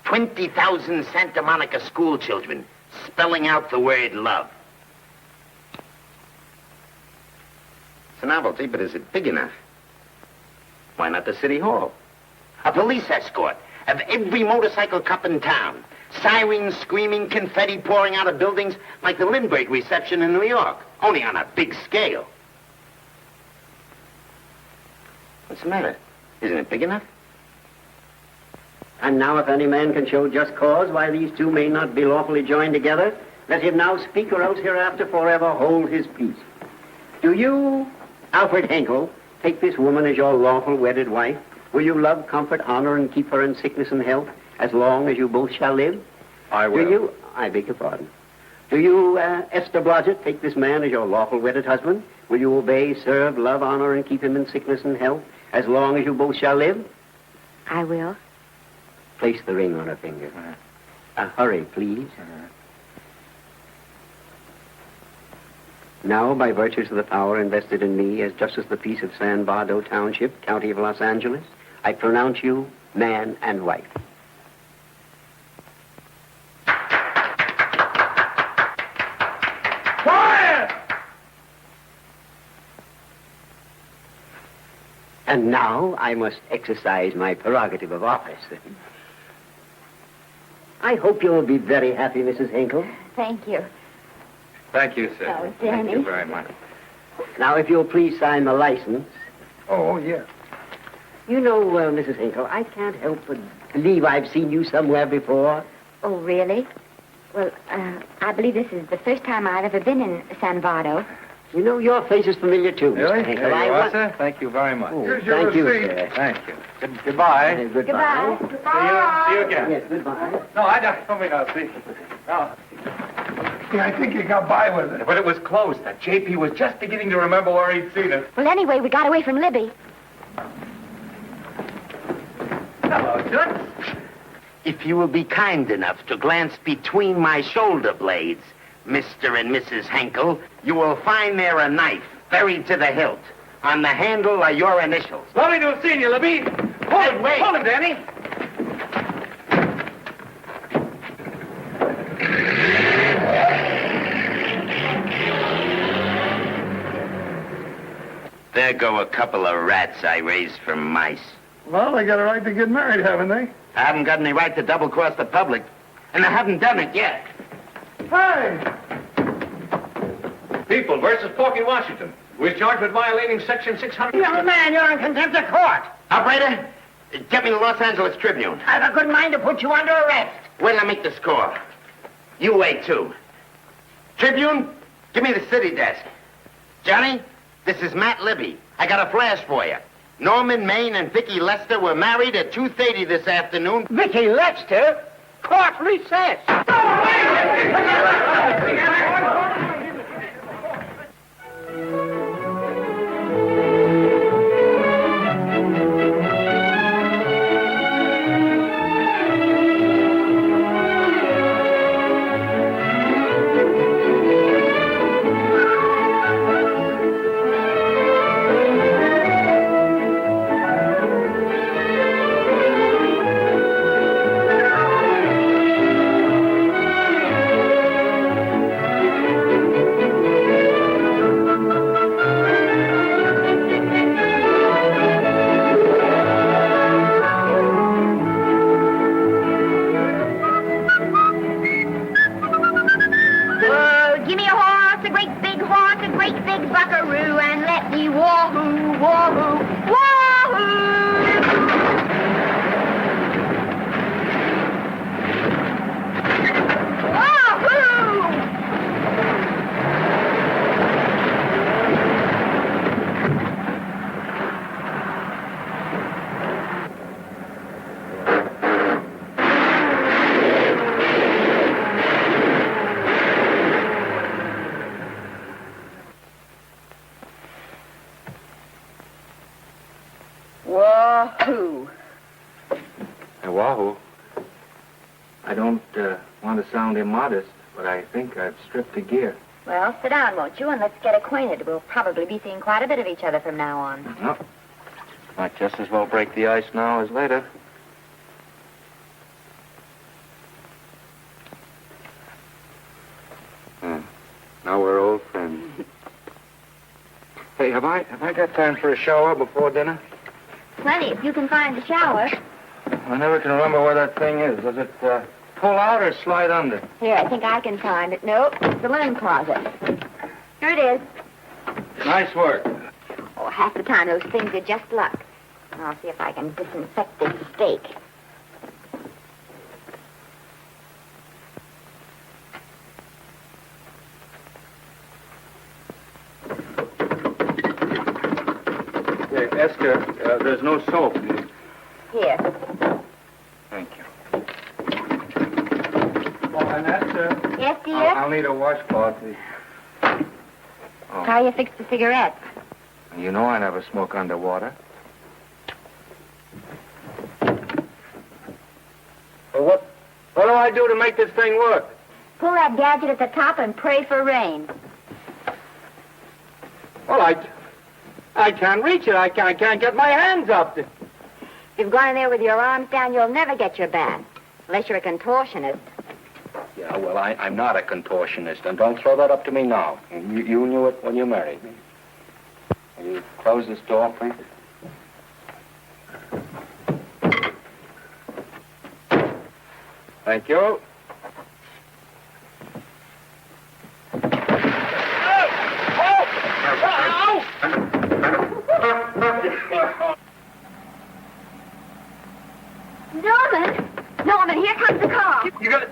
K: 20,000 Santa Monica school children spelling out the word love. It's a novelty, but is it big enough? Why not the city hall? A police escort of every motorcycle cop in town. Sirens screaming, confetti pouring out of buildings like the Lindbergh reception in New York, only on a big scale. What's the matter? Isn't it big enough?
Q: And now if any man can show just cause why these two may not be lawfully joined together, let him now speak or else hereafter forever hold his peace. Do you, Alfred Henkel, take this woman as your lawful wedded wife? Will you love, comfort, honor, and keep her in sickness and health as long as you both shall live?
C: I will.
Q: Do you, I beg your pardon. Do you, Esther Blodgett, take this man as your lawful wedded husband? Will you obey, serve, love, honor, and keep him in sickness and health as long as you both shall live?
D: I will.
Q: Place the ring on her finger. Hurry, please. Now, by virtues of the power invested in me as Justice of the Peace of San Bardo Township, County of Los Angeles, I pronounce you man and wife.
O: Quiet!
Q: And now I must exercise my prerogative of office. I hope you will be very happy, Mrs. Hinkle.
D: Thank you.
C: Thank you, sir.
D: Oh,
C: Thank
D: Danny.
C: you very much.
Q: Now, if you'll please sign the license.
G: Oh, yeah.
Q: You know, Mrs. Hinkle, I can't help but believe I've seen you somewhere before.
D: Oh, really? Well, I believe this is the first time I've ever been in San Bardo.
Q: You know, your face is familiar, too,
C: Really?
Q: Mr. Hinkle.
C: There you
Q: I
C: are, sir. Thank you very much.
Q: Oh,
G: Here's your
Q: thank you,
G: receipt.
Q: sir.
C: Thank you. Goodbye.
Q: Goodbye.
C: See you again.
Q: Yes, goodbye.
C: No, I don't mean I'll see. No.
G: Yeah, I think you got by with it.
C: But it was close. That JP was just beginning to remember where he'd seen it.
D: Well, anyway, we got away from Libby.
K: Hello, Toots. If you will be kind enough to glance between my shoulder blades, Mr. and Mrs. Henkel, you will find there a knife buried to the hilt. On the handle are your initials.
H: Lovely to have seen you, Libby. Hold him,
K: wait.
H: Hold him, Danny.
K: There go a couple of rats I raised from mice.
G: Well, they got a right to get married, haven't they?
K: I haven't got any right to double-cross the public, and I haven't done it yet.
G: Hey!
H: People versus Porky Washington, who is charged with violating Section 600.
Q: Young man, you're in contempt of court.
K: Operator, get me the Los Angeles Tribune.
Q: I've a good mind to put you under arrest.
K: Wait till I make the score. You wait, too. Tribune, give me the city desk. Johnny, this is Matt Libby. I got a flash for you. Norman Maine and Vicky Lester were married at 2:30 this afternoon.
Q: Vicky Lester? Court recess.
D: me a horse, a great big horse, a great big buckaroo, and let me wahoo, wahoo, wahoo!
I: Wahoo.
L: Hey, Wahoo. I don't want to sound immodest, but I think I've stripped a gear.
I: Well, sit down, won't you, and let's get acquainted. We'll probably be seeing quite a bit of each other from now on.
L: No. Might just as well break the ice now as later. Now we're old friends. Hey, have I got time for a shower before dinner?
D: Plenty, if you can find the shower.
L: I never can remember where that thing is. Does it pull out or slide under?
D: Here, I think I can find it. Nope, it's the linen closet. Here it is.
L: Nice work.
D: Oh, half the time those things are just luck. I'll see if I can disinfect this steak.
L: Hey, Esther, there's no soap.
D: Here.
L: Thank you. Oh, and Esther.
D: Yes, dear?
L: I'll need a washcloth. Oh.
D: How you fix the cigarettes?
L: You know I never smoke underwater. Well, what do I do to make this thing work?
D: Pull that gadget at the top and pray for rain.
L: Well, I can't reach it. I can't get my hands up.
D: If you've gone in there with your arms down, you'll never get your bath. Unless you're a contortionist.
L: Yeah, well, I'm not a contortionist, and don't throw that up to me now. You knew it when you married me. Will you close this door, please? Thank you.
D: Norman, here comes the car.
L: You got it?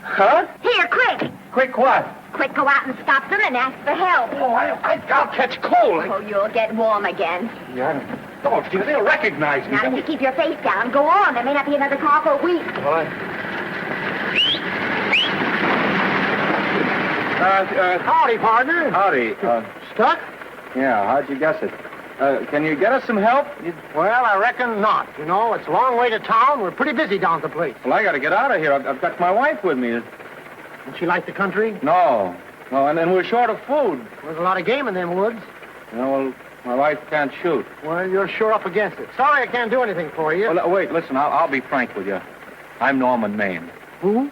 L: Huh?
D: Here, quick.
L: Quick what?
D: Quick, go out and stop them and ask for help.
L: Oh, I'll catch cold.
D: Oh, you'll get warm again.
L: Yeah. Oh, dear, they'll recognize me.
D: Now, if you keep your face down, go on. There may not be another car for a week.
L: Well,
O: Howdy, partner.
L: Howdy.
O: Stuck?
L: Yeah, how'd you guess it? Can you get us some help?
O: Well, I reckon not. You know, it's a long way to town. We're pretty busy down at the place.
L: Well, I got to get out of here. I've got my wife with me.
O: Does she like the country?
L: No, and then we're short of food.
O: There's a lot of game in them woods.
L: You know, well, my wife can't shoot.
O: Well, you're sure up against it. Sorry I can't do anything for you.
L: Well, wait, listen, I'll be frank with you. I'm Norman Maine.
O: Who?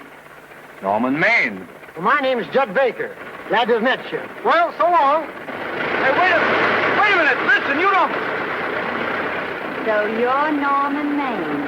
L: Norman Maine.
O: Well, my name's Judd Baker. Glad to have met you. Well, so long.
L: Hey, wait a minute. Listen, you don't...
D: So you're Norman Maine.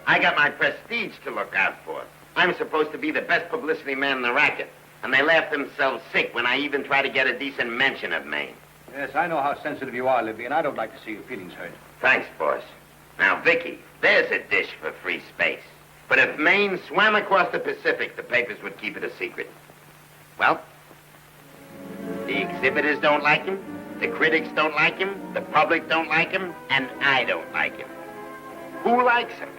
K: I got my prestige to look out for. I'm supposed to be the best publicity man in the racket. And they laugh themselves sick when I even try to get a decent mention of Maine.
H: Yes, I know how sensitive you are, Libby, and I don't like to see your feelings hurt.
K: Thanks, boss. Now, Vicky, there's a dish for free space. But if Maine swam across the Pacific, the papers would keep it a secret. Well, the exhibitors don't like him, the critics don't like him, the public don't like him, and I don't like him. Who likes him?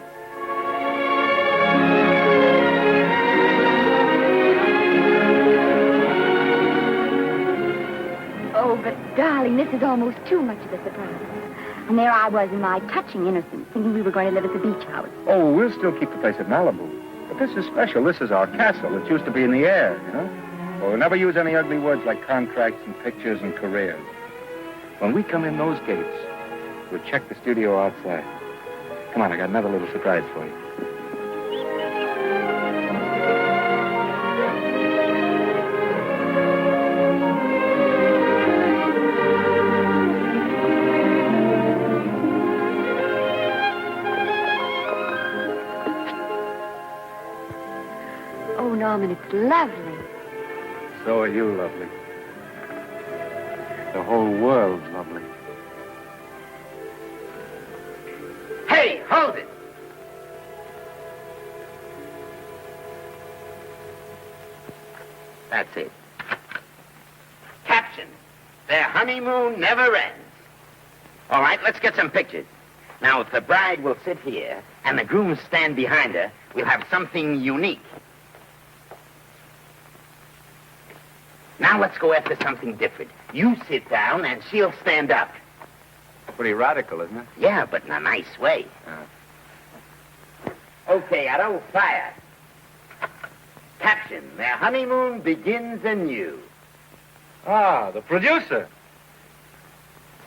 D: Oh, but, darling, this is almost too much of a surprise. And there I was in my touching innocence, thinking we were going to live at the beach house.
C: Oh, we'll still keep the place at Malibu. But this is special. This is our castle. It used to be in the air, you know? Well, we'll never use any ugly words like contracts and pictures and careers. When we come in those gates, we'll check the studio outside. Come on, I got another little surprise for you.
D: Oh, Norman, it's lovely.
H: So are you lovely. The whole world's lovely.
K: Hey, hold it! That's it. Caption: their honeymoon never ends. All right, let's get some pictures. Now, if the bride will sit here and the groom stand behind her, we'll have something unique. Now let's go after something different. You sit down and she'll stand up.
C: Pretty radical, isn't it?
K: Yeah, but in a nice way. Okay, Otto, fire. Caption: their honeymoon begins anew.
H: Ah, the producer.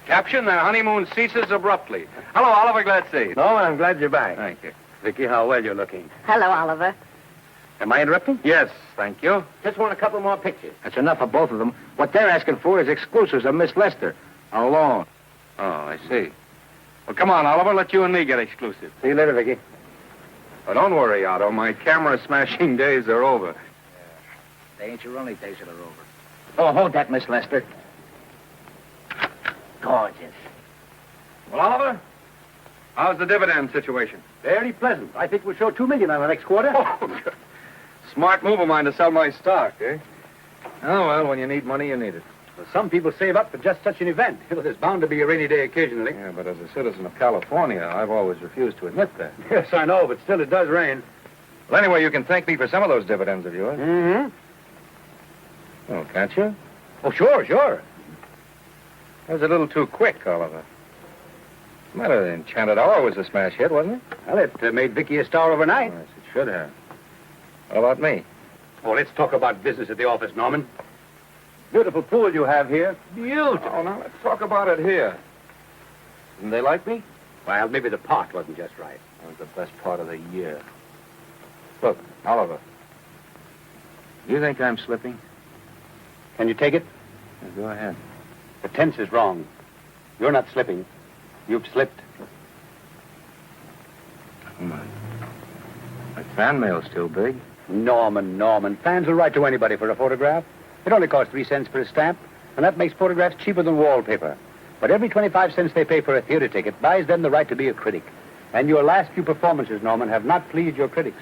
H: Caption: their honeymoon ceases abruptly. Hello, Oliver, glad to see you.
E: No, I'm glad you're back.
H: Thank you.
E: Vicky, how well you're looking.
D: Hello, Oliver.
E: Am I interrupting?
H: Yes, thank you.
K: Just want a couple more pictures.
E: That's enough of both of them. What they're asking for is exclusives of Miss Lester. Alone.
H: Oh, I see. Well, come on, Oliver, let you and me get exclusive.
E: See you later, Vicky.
C: Oh, don't worry, Otto. My camera smashing days are over.
E: They ain't your only days that are over. Oh, hold that, Miss Lester.
K: Gorgeous.
H: Well, Oliver, how's the dividend situation?
E: Very pleasant. I think we'll show $2 million on the next quarter.
C: Oh, smart move of mine to sell my stock, eh? Oh, well, when you need money, you need it.
H: Well, some people save up for just such an event. There's bound to be a rainy day occasionally.
C: Yeah, but as a citizen of California, I've always refused to admit that.
H: Yes, I know, but still it does rain.
C: Well, anyway, you can thank me for some of those dividends of yours.
H: Mm-hmm.
C: Oh, can't you?
H: Oh, sure.
C: That was a little too quick, Oliver. What's the matter? The Enchanted Hour was a smash hit, wasn't it?
H: Well, it made Vicky a star overnight.
C: Yes, it should have. How about me?
H: Oh, let's talk about business at the office, Norman. Beautiful pool you have here. Beautiful.
C: Oh, now let's talk about it here. Didn't they like me?
H: Well, maybe the pot wasn't just right.
C: That was the best part of the year. Look, Oliver. Do you think I'm slipping?
H: Can you take it?
C: Yeah, go ahead.
H: The tense is wrong. You're not slipping. You've slipped.
C: Oh, my fan mail's still big.
H: Norman. Fans will write to anybody for a photograph. It only costs 3 cents for a stamp, and that makes photographs cheaper than wallpaper. But every 25 cents they pay for a theater ticket buys them the right to be a critic. And your last few performances, Norman, have not pleased your critics.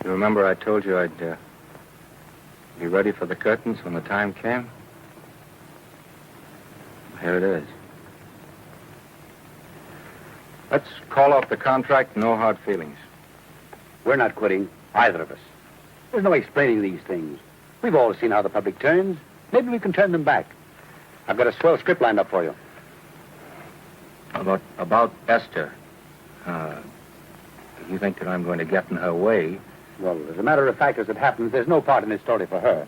C: You remember I told you I'd be ready for the curtains when the time came? Here it is. Let's call off the contract, no hard feelings.
H: We're not quitting, either of us. There's no explaining these things. We've all seen how the public turns. Maybe we can turn them back. I've got a swell script lined up for you.
C: About Esther. You think that I'm going to get in her way?
H: Well, as a matter of fact, as it happens, there's no part in this story for her.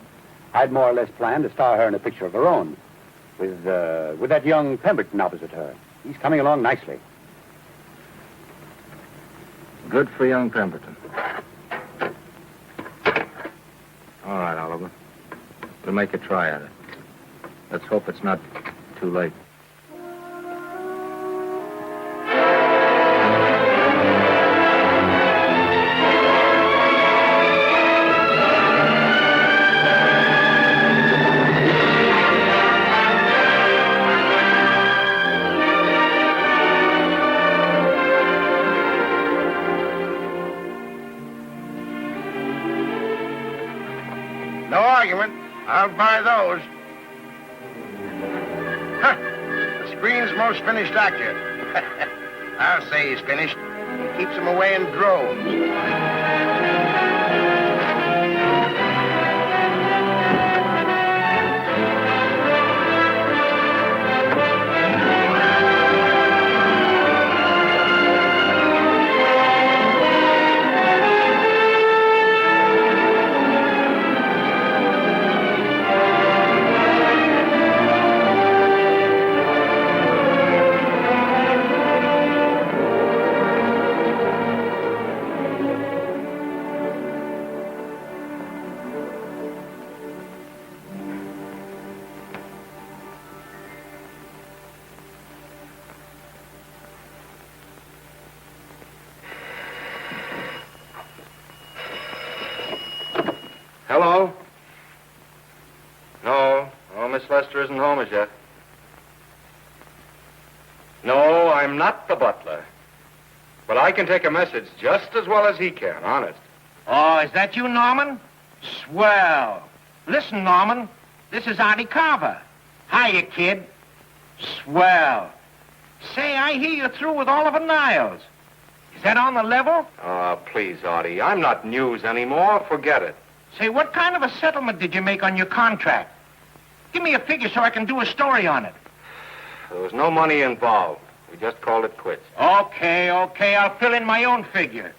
H: I'd more or less planned to star her in a picture of her own, with that young Pemberton opposite her. He's coming along nicely.
C: Good for young Pemberton. All right, Oliver. We'll make a try at it. Let's hope it's not too late.
O: No argument. I'll buy those. Huh. The screen's most finished actor. I'll say he's finished. He keeps them away in droves.
C: Hello? No, Miss Lester isn't home as yet. No, I'm not the butler. But I can take a message just as well as he can, honest.
O: Oh, is that you, Norman? Swell. Listen, Norman, this is Artie Carver. Hiya, kid. Swell. Say, I hear you're through with Oliver Niles. Is that on the level?
C: Please, Artie, I'm not news anymore. Forget it.
O: Say, what kind of a settlement did you make on your contract? Give me a figure so I can do a story on it.
C: There was no money involved. We just called it quits.
O: Okay, I'll fill in my own figure.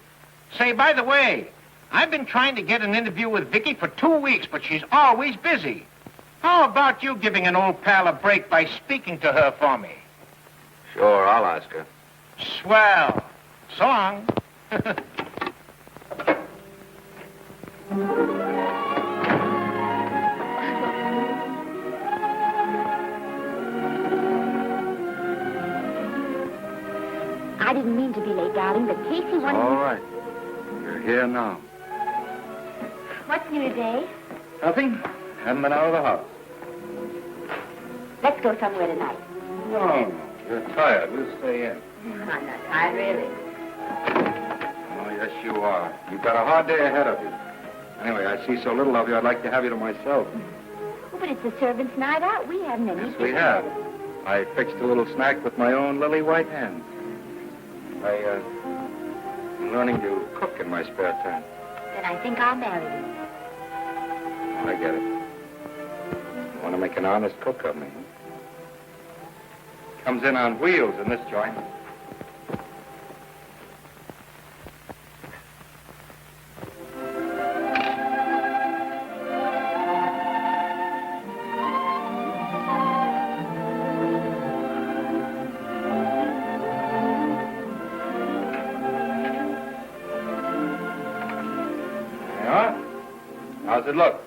O: Say, by the way, I've been trying to get an interview with Vicky for 2 weeks, but she's always busy. How about you giving an old pal a break by speaking to her for me?
C: Sure, I'll ask her.
O: Swell. So long.
D: I didn't mean to be late, darling, but Casey wanted...
C: All right. You're here now.
D: What's new today?
C: Nothing. Haven't been out of the house.
D: Let's go somewhere tonight.
C: No, you're tired. We'll stay in.
D: I'm not tired, really.
C: Oh, yes, you are. You've got a hard day ahead of you. Anyway, I see so little of you, I'd like to have you to myself.
D: Oh, but it's the servants' night out. We haven't any.
C: Yes, we have. I fixed a little snack with my own lily white hands. I'm learning to cook in my spare time.
D: Then I think I'll marry you.
C: I get it. You want to make an honest cook of me, huh? Comes in on wheels in this joint. How's it look?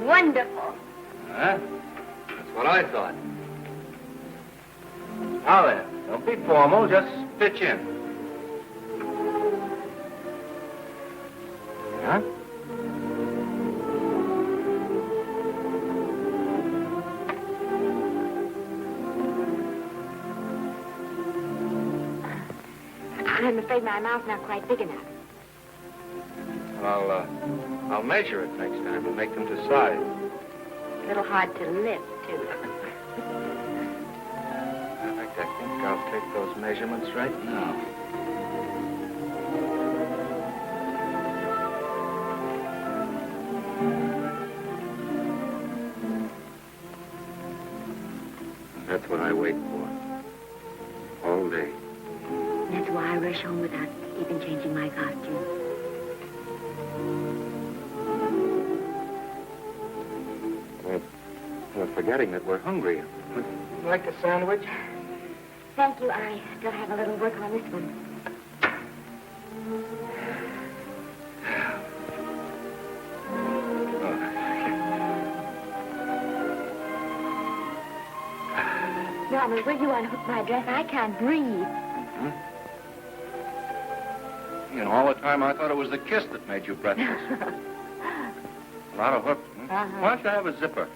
D: Wonderful.
C: Huh? That's what I thought. Now then, don't be formal, just pitch in. Huh?
D: I'm afraid my mouth's not quite big enough.
C: I'll measure it next time and make them to size.
D: A little hard to lift, too.
C: In fact, I think I'll take those measurements right now. That's what I wait for. All day.
D: That's why I rush home without even changing my costume.
C: We're forgetting that we're hungry. Would you like a sandwich?
D: Thank you. I still have a little work on this one. Norman, will you unhook my dress? I can't breathe.
C: Mm-hmm. You know, all the time I thought it was the kiss that made you breathless. A lot of hooks.
D: Uh-huh.
C: Why don't you have a zipper?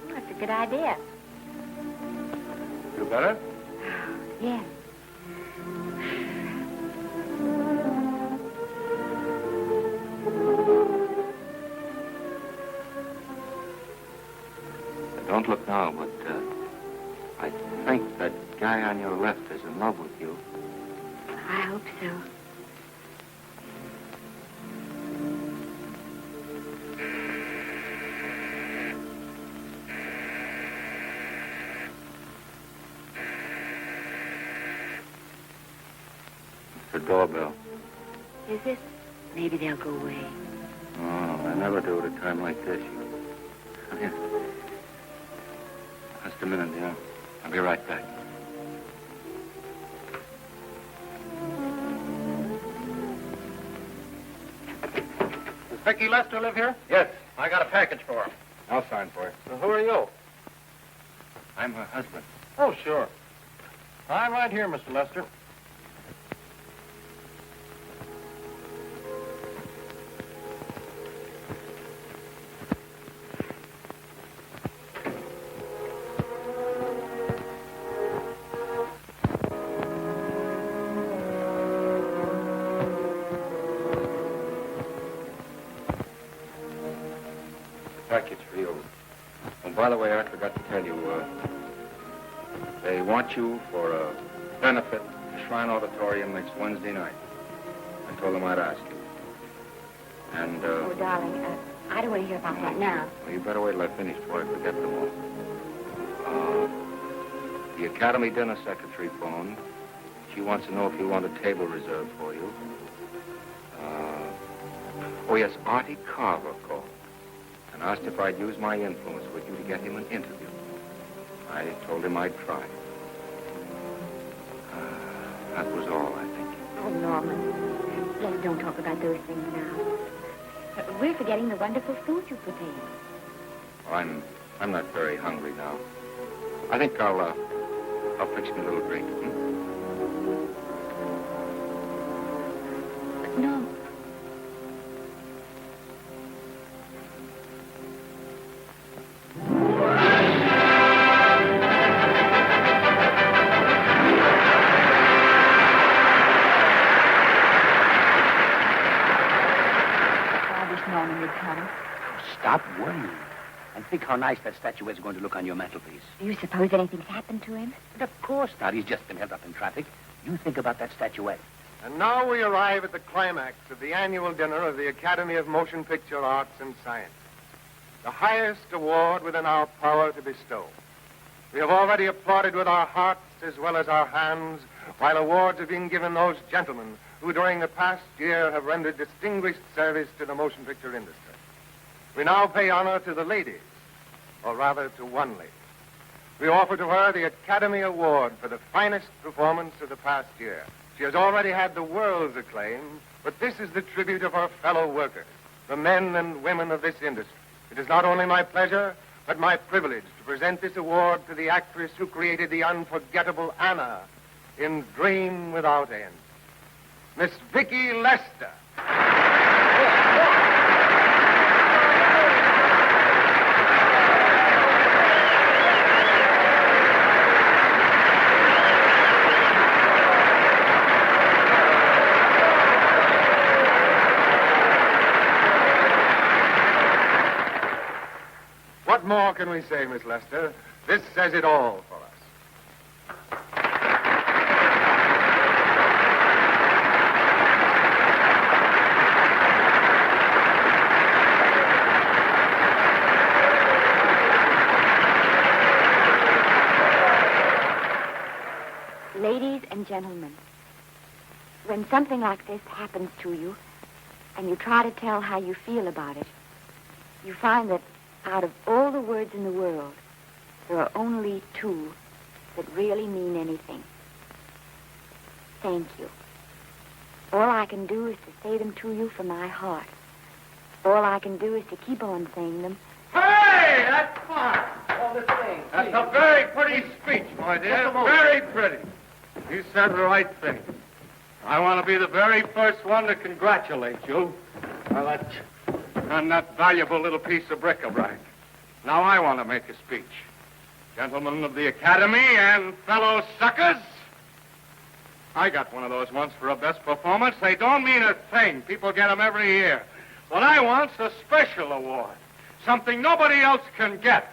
D: That's a good idea.
C: You better?
D: Yes.
C: Don't look now, but I think that guy on your left is in love with you.
D: I hope so.
C: The doorbell.
D: Is it? Maybe they'll go away.
C: Oh, I never do at a time like this. Come here. Just a minute, dear. I'll be right back.
O: Does Vicky Lester live here?
C: Yes.
O: I got a package for her.
C: I'll sign for it.
O: So who are you?
C: I'm her husband.
O: Oh, sure. I'm right here, Mr. Lester.
C: By the way, I forgot to tell you, they want you for a benefit at Shrine Auditorium next Wednesday night. I told them I'd ask you. And,
D: Oh, darling, I don't want to hear about that now.
C: well, you better wait till I finish before I forget them all. The Academy dinner secretary phoned. She wants to know if you want a table reserved for you. Oh, yes, Artie Carver called and asked if I'd use my influence with you to get him an interview. I told him I'd try. That was all, I think.
D: Oh, Norman, please don't talk about those things now. We're forgetting the wonderful food you prepared.
C: Well, I'm not very hungry now. I think I'll fix me a little drink.
D: No.
B: Norman would come.
E: Stop worrying. And think how nice that statuette is going to look on your mantelpiece.
D: Do you suppose anything's happened to him?
E: But of course not. He's just been held up in traffic. You think about that statuette.
R: And now we arrive at the climax of the annual dinner of the Academy of Motion Picture Arts and Sciences, the highest award within our power to bestow. We have already applauded with our hearts as well as our hands, while awards are being given those gentlemen who during the past year have rendered distinguished service to the motion picture industry. We now pay honor to the ladies, or rather to one lady. We offer to her the Academy Award for the finest performance of the past year. She has already had the world's acclaim, but this is the tribute of her fellow workers, the men and women of this industry. It is not only my pleasure, but my privilege to present this award to the actress who created the unforgettable Anna in Dream Without End, Miss Vicki Lester. What more can we say, Miss Lester? This says it all for us.
D: Ladies and gentlemen, when something like this happens to you, and you try to tell how you feel about it, you find that out of all the words in the world, there are only two that really mean anything. Thank you. All I can do is to say them to you from my heart. All I can do is to keep on saying them.
R: Hey, that's fine. All this thing. That's a very pretty speech, my dear. Very pretty. You said the right thing. I want to be the very first one to congratulate you on that valuable little piece of bric-a-brac. Now I want to make a speech. Gentlemen of the Academy and fellow suckers, I got one of those once for a best performance. They don't mean a thing. People get them every year. What I want's a special award, something nobody else can get.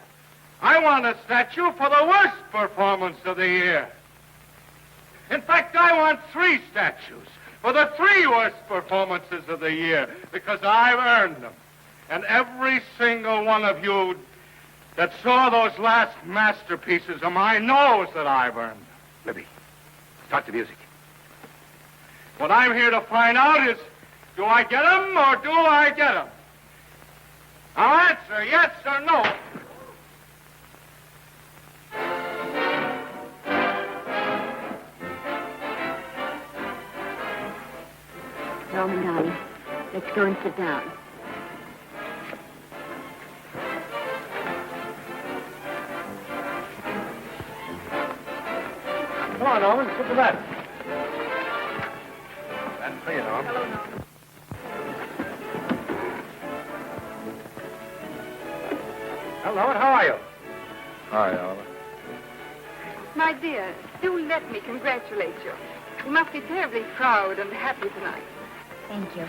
R: I want a statue for the worst performance of the year. In fact, I want 3 statues for the 3 worst performances of the year, because I've earned them. And every single one of you that saw those last masterpieces of mine knows that I've earned them.
E: Libby, start the music.
R: What I'm here to find out is, do I get them or do I get them? Now answer yes or no.
D: Norman, darling, let's go and sit down.
R: Come on, Owen, sit to that. That's for you, Norm.
B: Hello, Norman.
R: Hello, how are you?
C: Hi, Oliver.
S: My dear, do let me congratulate you. You must be terribly proud and happy tonight.
D: Thank you.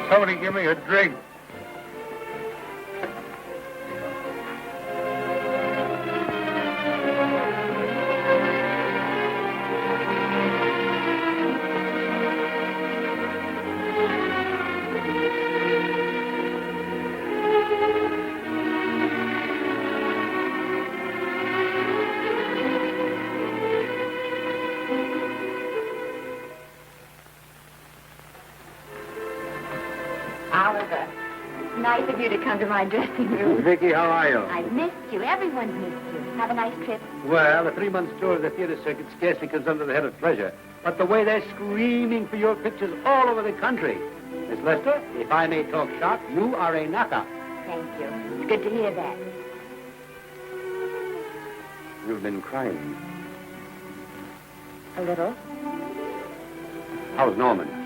R: Somebody give me a drink.
D: Oliver, it's nice of you to come to my dressing room.
H: Vicky, how are you?
D: I've missed you. Everyone's missed you. Have a nice trip.
H: Well, a 3-month tour of the theater circuit scarcely comes under the head of pleasure. But the way they're screaming for your pictures all over the country. Miss Lester, if I may talk shop, you are a knockout.
D: Thank you. It's good to hear that.
H: You've been crying.
D: A little.
H: How's Norman?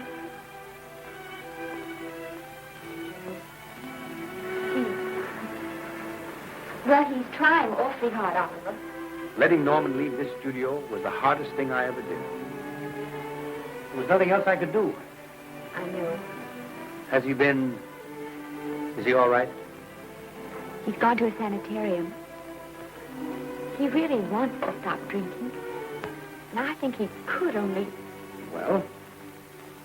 D: Well, he's trying awfully hard, Oliver.
H: Letting Norman leave this studio was the hardest thing I ever did. There was nothing else I could do.
D: I know.
H: Has he been... Is he all right?
D: He's gone to a sanitarium. He really wants to stop drinking. And I think he could only...
H: Well,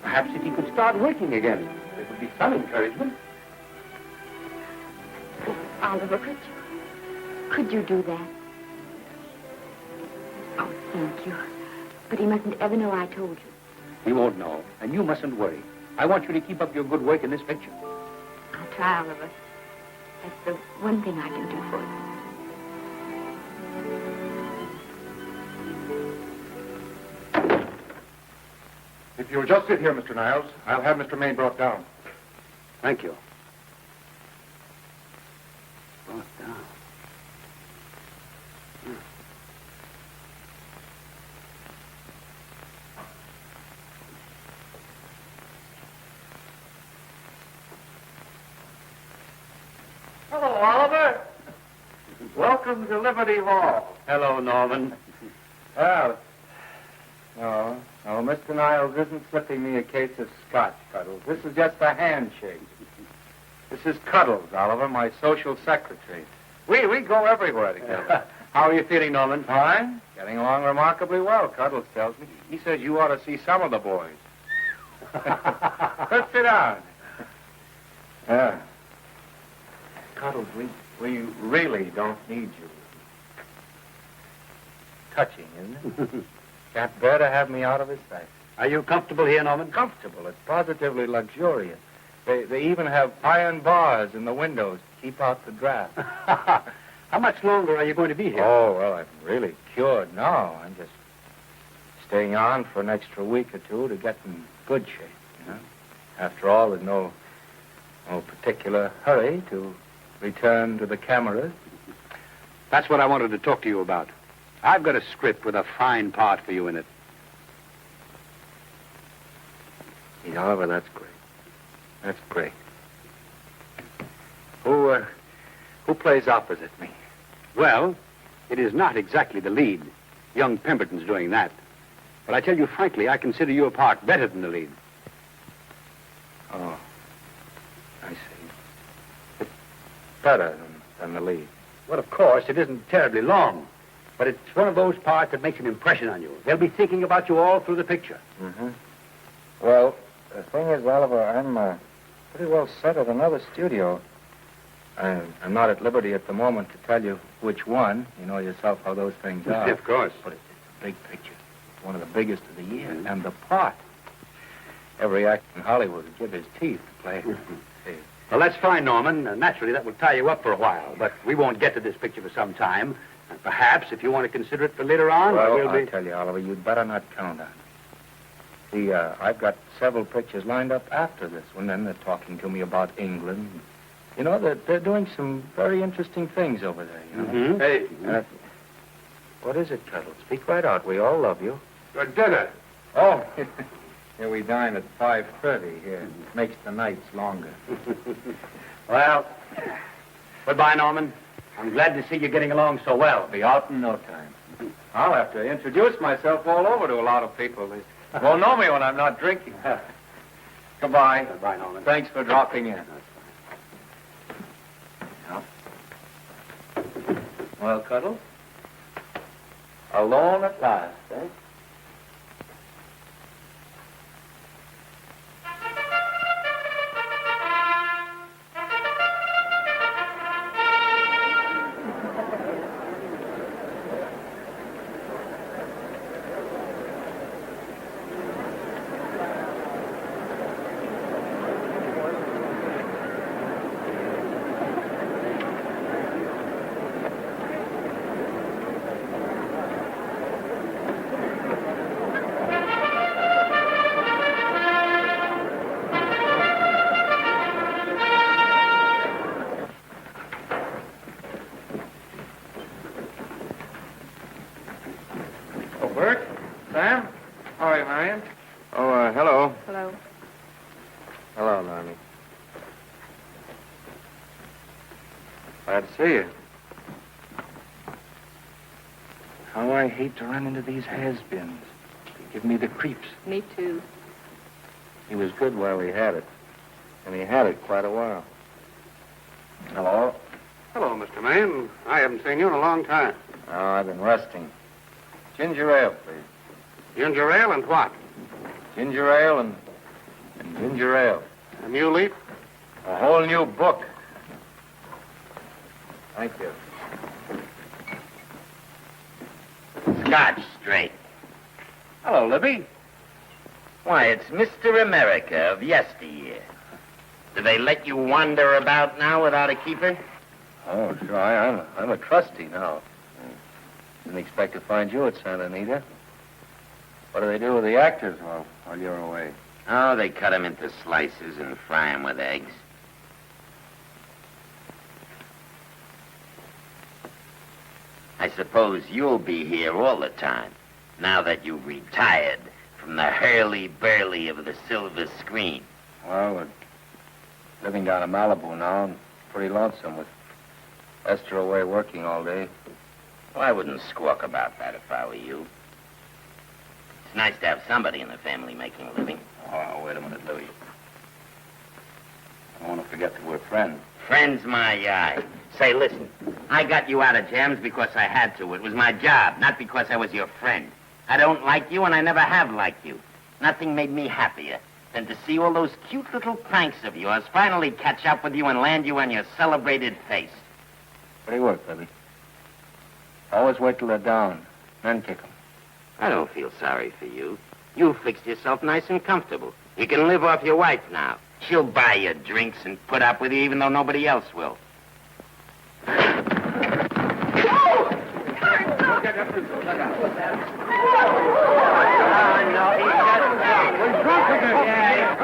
H: perhaps if he could start working again, there would be some encouragement.
D: Oliver, could you do that? Oh, thank you. But he mustn't ever know I told you.
H: He won't know, and you mustn't worry. I want you to keep up your good work in this picture.
D: I'll try, Oliver. That's the one thing I can do for you.
J: If you'll just sit here, Mr. Niles, I'll have Mr. Maine brought down.
H: Thank you. Brought down.
R: Hello, Oliver. Welcome to Liberty Hall.
H: Hello, Norman.
C: Well, no, Mr. Niles isn't slipping me a case of scotch, Cuddles. This is just a handshake. This is Cuddles, Oliver, my social secretary. We go everywhere together.
H: How are you feeling, Norman?
C: Fine. Getting along remarkably well, Cuddles tells me. He says you ought to see some of the boys. Let's sit down. Yeah. Cuddles, we really don't need you. Touching, isn't it? Can't bear to have me out of his sight.
H: Are you comfortable here, Norman?
C: Comfortable. It's positively luxurious. They even have iron bars in the windows to keep out the draft.
H: How much longer are you going to be here?
C: Oh, well, I'm really cured now. I'm just staying on for an extra week or two to get in good shape, you know. After all, there's no particular hurry to return to the cameras.
H: That's what I wanted to talk to you about. I've got a script with a fine part for you in it.
C: Yeah, Oliver, that's great. That's great. Who plays opposite me?
H: Well, it is not exactly the lead. Young Pemberton's doing that. But I tell you frankly, I consider your part better than the lead.
C: Oh, I see. It's better than the lead.
H: Well, of course, it isn't terribly long. But it's one of those parts that makes an impression on you. They'll be thinking about you all through the picture.
C: Mm-hmm. Well, the thing is, Oliver, I'm pretty well set at another studio. I'm not at liberty at the moment to tell you which one. You know yourself how those things are.
H: Of course.
C: But it's a big picture. It's one of the biggest of the year. Mm-hmm. And the part. Every actor in Hollywood would give his teeth to play. See.
H: Well, that's fine, Norman. Naturally, that will tie you up for a while. But we won't get to this picture for some time. And perhaps, if you want to consider it for later on,
C: well, I'll tell you, Oliver, you'd better not count on it. See, I've got several pictures lined up after this one, and they're talking to me about England. You know, they're doing some very interesting things over there, you know.
H: Mm-hmm. Hey.
C: What is it, Cuddle? Speak right out. We all love you.
R: Your dinner.
C: Oh, here we dine at 5:30 here. It makes the nights longer.
H: Well, goodbye, Norman. I'm glad to see you getting along so well.
C: I'll be out in no time. I'll have to introduce myself all over to a lot of people. They won't know me when I'm not drinking.
L: Goodbye.
H: Goodbye, Norman.
L: Thanks for dropping in. Well, Cuddles? Alone at last, eh?
C: Hello.
S: Hello.
C: Hello, Normie. Glad to see you. How I hate to run into these has-beens. They give me the creeps.
S: Me too.
C: He was good while he had it. And he had it quite a while. Hello?
H: Hello, Mr. Maine. I haven't seen you in a long time.
C: Oh, I've been resting. Ginger ale, please.
H: Ginger ale and what?
C: Ginger ale and ginger ale.
H: A new leaf?
C: A whole new book. Thank you.
K: Scotch straight. Hello, Libby. Why, it's Mr. America of yesteryear. Do they let you wander about now without a keeper?
C: Oh, sure. I'm a trustee now. Didn't expect to find you at Santa Anita. What do they do with the actors while you're away?
K: Oh, they cut them into slices and fry them with eggs. I suppose you'll be here all the time, now that you've retired from the hurly-burly of the silver screen.
C: Well, we're living down in Malibu now and pretty lonesome with Esther away working all day.
K: Well, I wouldn't squawk about that if I were you. It's nice to have somebody in the family making a living.
C: Oh, wait a minute, Louis. I don't want to forget that we're friends.
K: Friends, my eye. Say, listen, I got you out of jams because I had to. It was my job, not because I was your friend. I don't like you, and I never have liked you. Nothing made me happier than to see all those cute little pranks of yours finally catch up with you and land you on your celebrated face.
C: Pretty work, Libby. Always wait till they're down, then kick them.
K: I don't feel sorry for you. You fixed yourself nice and comfortable. You can live off your wife now. She'll buy you drinks and put up with you even though nobody else will.
H: Come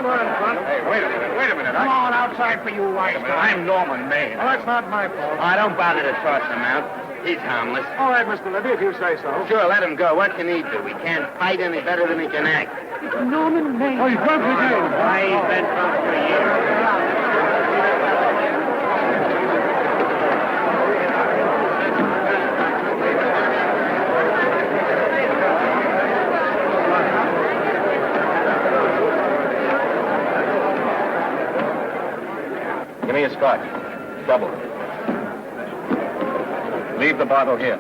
H: on, son.
C: Hey, wait a minute.
O: Come on outside for you, white stuff.
C: I'm Norman Maine.
O: Well, that's not my fault.
K: Oh, don't bother to toss him out. He's harmless.
O: All right, Mr. Libby, if you say so.
K: Sure, let him go. What can he do? He can't fight any better than he can act.
S: Norman Maine.
O: Oh, he's drunk again.
K: Why, he's been drunk for years.
C: Give me a scotch. Double. Leave the bottle here.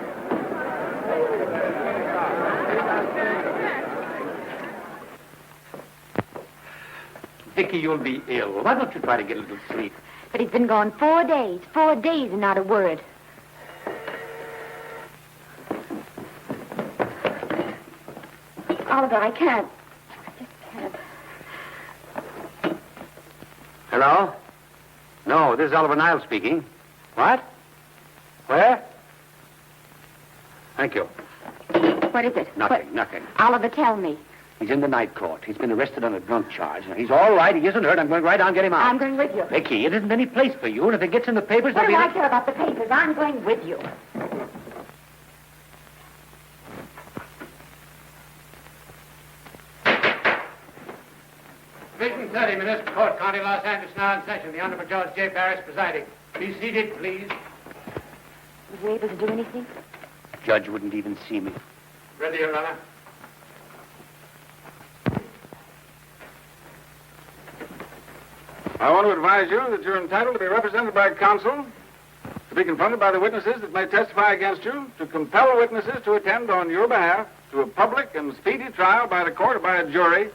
H: Vicky, you'll be ill. Why don't you try to get a little sleep?
D: But he's been gone 4 days. 4 days and not a word. Oliver, I can't. I just can't.
H: Hello? No, this is Oliver Niles speaking. What? Where? Thank you.
D: What is it?
H: Nothing.
D: Oliver, tell me.
H: He's in the night court. He's been arrested on a drunk charge. Now, he's all right. He isn't hurt. I'm going right down and get him out.
D: I'm going with you.
H: Vicky, it isn't any place for you, and if it gets in the papers...
D: What do I care about the papers? I'm going with you.
R: Division 30, Municipal Court, County Los Angeles, now in session. The Honorable Judge J. Barris presiding. Be seated, please.
D: Was you able to do anything?
H: Judge wouldn't even see me.
R: Ready, Your Honor.
L: I want to advise you that you're entitled to be represented by counsel, to be confronted by the witnesses that may testify against you, to compel witnesses to attend on your behalf to a public and speedy trial by the court or by a jury,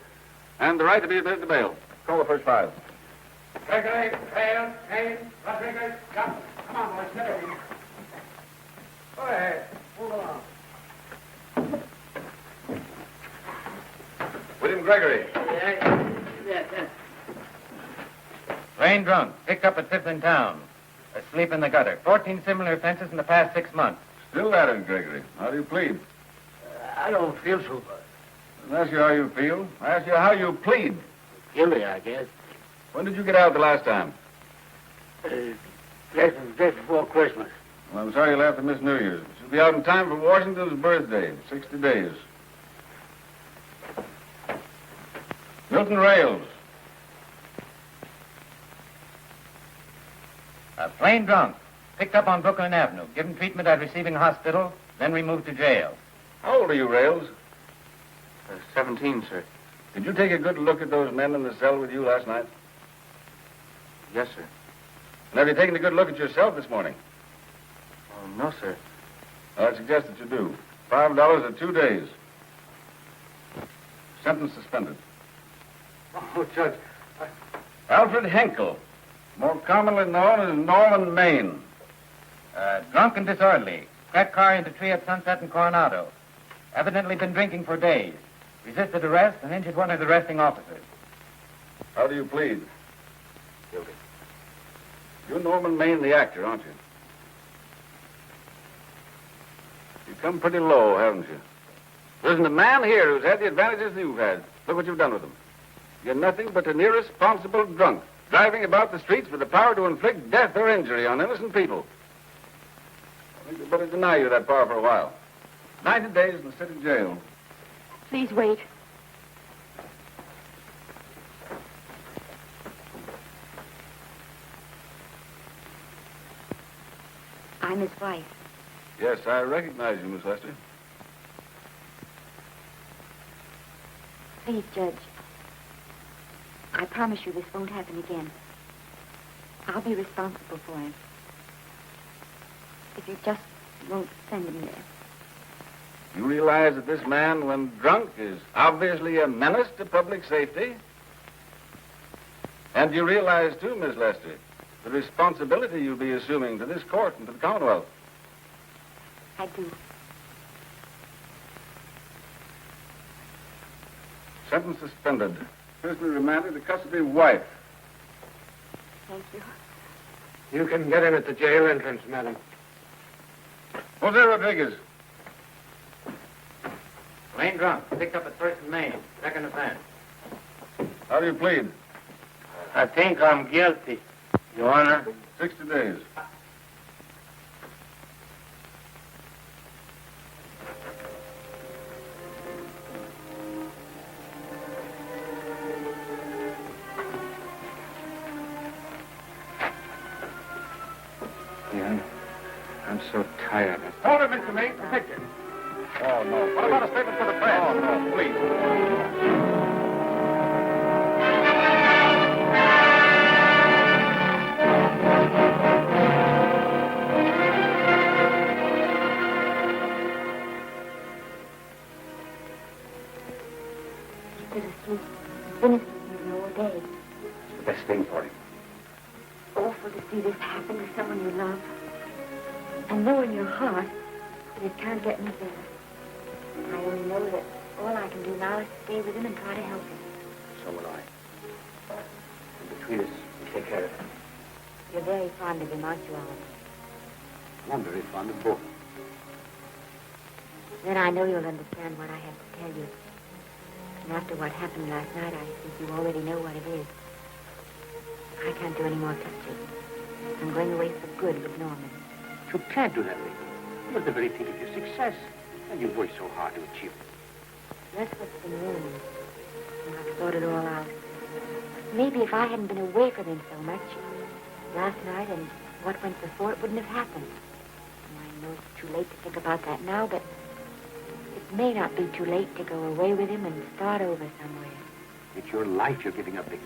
L: and the right to be admitted to bail. Call the first five.
R: Gregory, Hale, Haynes, Rodriguez, Johnson. Come on, boys, get over here. Go ahead. Move along.
L: William Gregory.
T: Rain drunk, picked up at 5th in town. Asleep in the gutter. 14 similar offenses in the past 6 months.
L: Still at it, Gregory. How do you plead?
E: I don't feel so good.
L: I didn't ask you how you feel. I asked you how you plead.
E: Guilty, I guess.
L: When did you get out the last time?
E: Just before Christmas.
L: Well, I'm sorry you'll have to miss New Year's. You'll be out in time for Washington's birthday, 60 days. Milton Rails.
T: Plain drunk, picked up on Brooklyn Avenue, given treatment at receiving hospital, then removed to jail.
L: How old are you, Rails?
H: 17, sir.
L: Did you take a good look at those men in the cell with you last night?
H: Yes, sir.
L: And have you taken a good look at yourself this morning?
H: Oh, no, sir.
L: Well, I suggest that you do. $5 or 2 days. Sentence suspended.
R: Oh, Judge.
L: Alfred Henkel, more commonly known as Norman Maine.
T: Drunk and disorderly. Cracked car into tree at Sunset and Coronado. Evidently been drinking for days. Resisted arrest and injured one of the arresting officers.
L: How do you plead?
H: Guilty.
L: You're Norman Maine, the actor, aren't you? You've come pretty low, haven't you? There isn't a man here who's had the advantages you've had. Look what you've done with them. You're nothing but an irresponsible drunk, driving about the streets with the power to inflict death or injury on innocent people. I think we'd better deny you that power for a while. 90 days in the city jail.
D: Please wait.
I: I'm his wife.
L: Yes, I recognize you, Miss Lester.
I: Please, Judge. I promise you this won't happen again. I'll be responsible for him. If you just won't send him there.
L: You realize that this man, when drunk, is obviously a menace to public safety? And you realize, too, Miss Lester, the responsibility you'll be assuming to this court and to the Commonwealth.
I: I do.
L: Sentence suspended. Prisoner remanded to custody wife.
I: Thank you.
R: You can get in at the jail entrance, madam.
L: Jose Rodriguez.
T: Plain drunk, picked up at 1st and Main. Second offense.
L: How do you plead?
E: I think I'm guilty, Your Honor.
L: 60 days.
H: Yeah, I'm so tired.
R: Hold it, Mr. Maine. The picture.
L: Oh, no. What about a statement for the press? Oh, no, please.
I: He's asleep. He's been asleep all day.
H: The best thing for him.
I: Awful to see this happen to someone you love. And know in your heart that it can't get any better. I only know that all I can do now is to stay with him and try to help him.
H: So will I. And between us, we take care of him.
I: You're very fond of him, aren't you, Alan?
H: I'm very fond of both.
I: Then I know you'll understand what I have to tell you. And after what happened last night, I think you already know what it is. I can't do any more touching. I'm going away for good with Norman.
H: You can't do that, Vic. You're at the very peak of your success. And you've worked so hard to achieve it.
I: That's what's been wrong. And I've thought it all out. Maybe if I hadn't been away from him so much, last night and what went before, it wouldn't have happened. And I know it's too late to think about that now, but it may not be too late to go away with him and start over somewhere.
H: It's your life you're giving up, Vicky.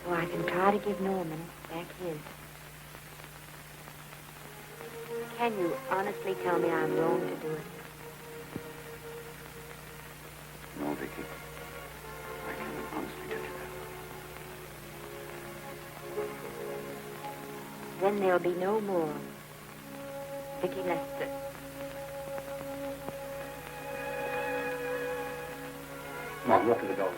I: So I can try to give Norman back his. Can you honestly tell me I'm wrong to do it?
H: No, Vicky. I can't honestly tell you that.
I: Then there'll be no more Vicky Lester.
H: Come on, walk to the door.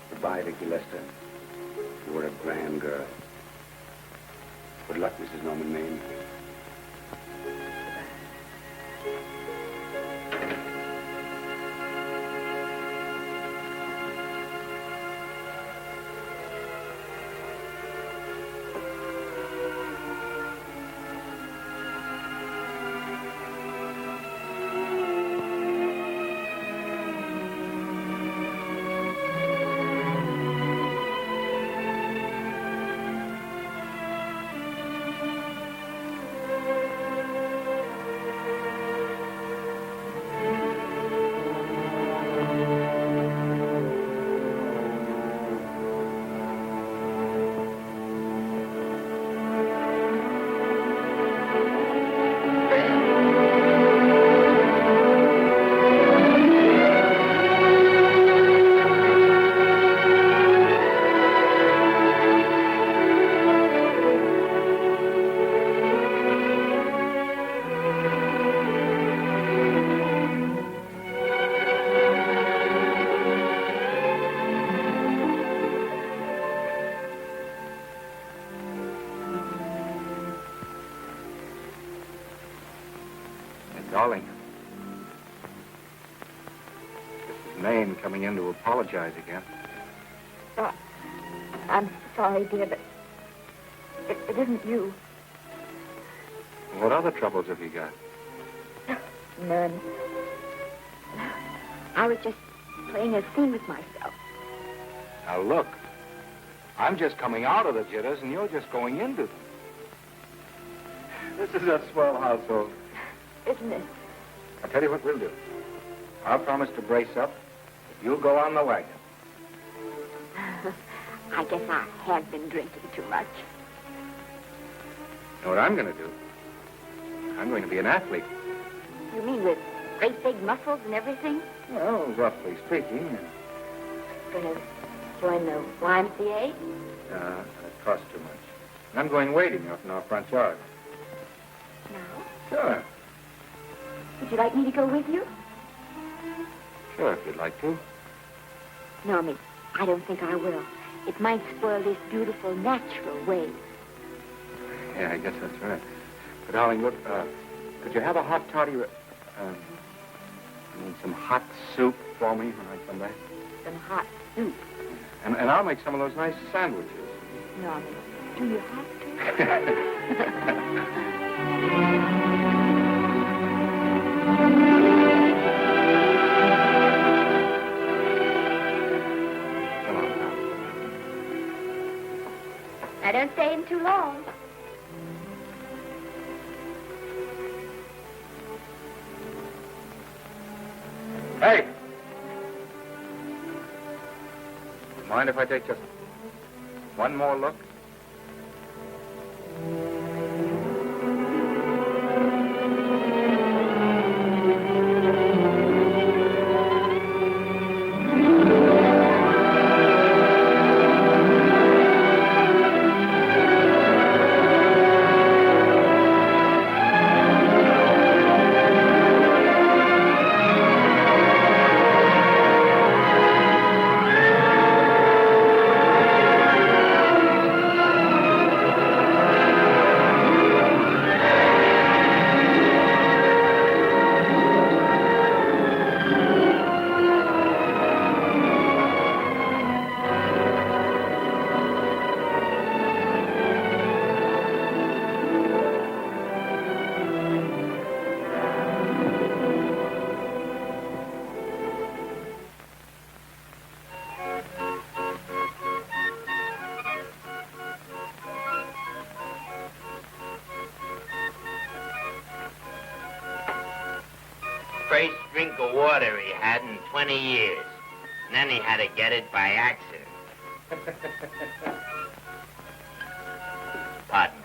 H: Goodbye, Vicky Lester. You were a grand girl. Good luck, Mrs. Norman Maine. Darling, this is Maine coming in to apologize again.
D: I'm sorry, dear, but it isn't you.
H: What other troubles have you got?
D: None. I was just playing a scene with myself.
H: Now look, I'm just coming out of the jitters and you're just going into them. This is a swell household.
D: Isn't it?
H: I'll tell you what we'll do. I'll promise to brace up if you'll go on the wagon.
D: I guess I have been drinking too much.
H: You know what I'm going to do? I'm going to be an athlete.
D: You mean with great big muscles and everything?
H: Well, roughly speaking.
D: Gonna join the YMCA?
H: That costs too much. And I'm going wading up in our front yard.
D: No.
H: Sure.
D: Would you like me to go with you?
H: Sure, if you'd like to.
D: No, Miss, I don't think I will. It might spoil this beautiful, natural wave.
H: Yeah, I guess that's right. But, darling, look, could you have a hot toddy, some hot soup for me when I come back?
D: Some hot soup?
H: And I'll make some of those nice sandwiches.
D: No, Miss, do you have to? I don't stay in too long.
H: Hey! Mind if I take just one more look?
K: first drink of water he had in 20 years. And then he had to get it by accident. Pardon.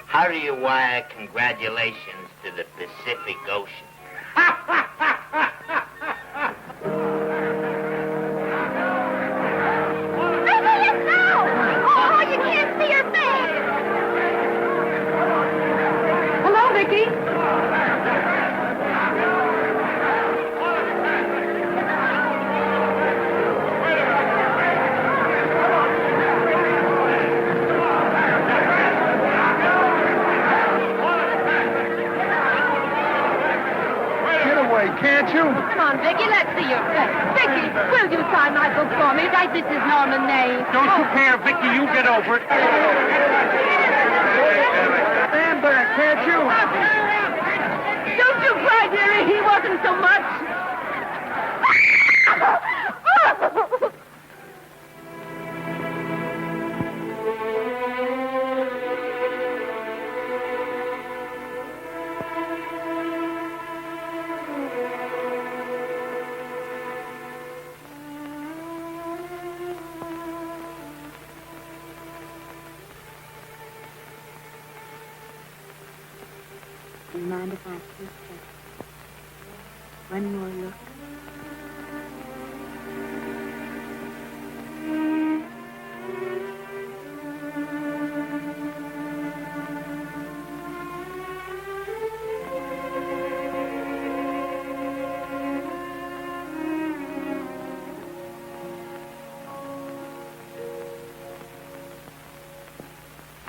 K: How do you wire congratulations to the Pacific Ocean?
D: Oh, you can't see her face.
P: Hello, Vicky.
G: Can't you?
U: Come on, Vicky, let's see your face. Vicky, will you sign my book for me? Write this is Norman May.
R: Don't you care, Vicky? You get over it.
G: Stand back, can't you?
U: Don't you cry, dearie. He wasn't so much.
I: Do you mind if I take just one more look?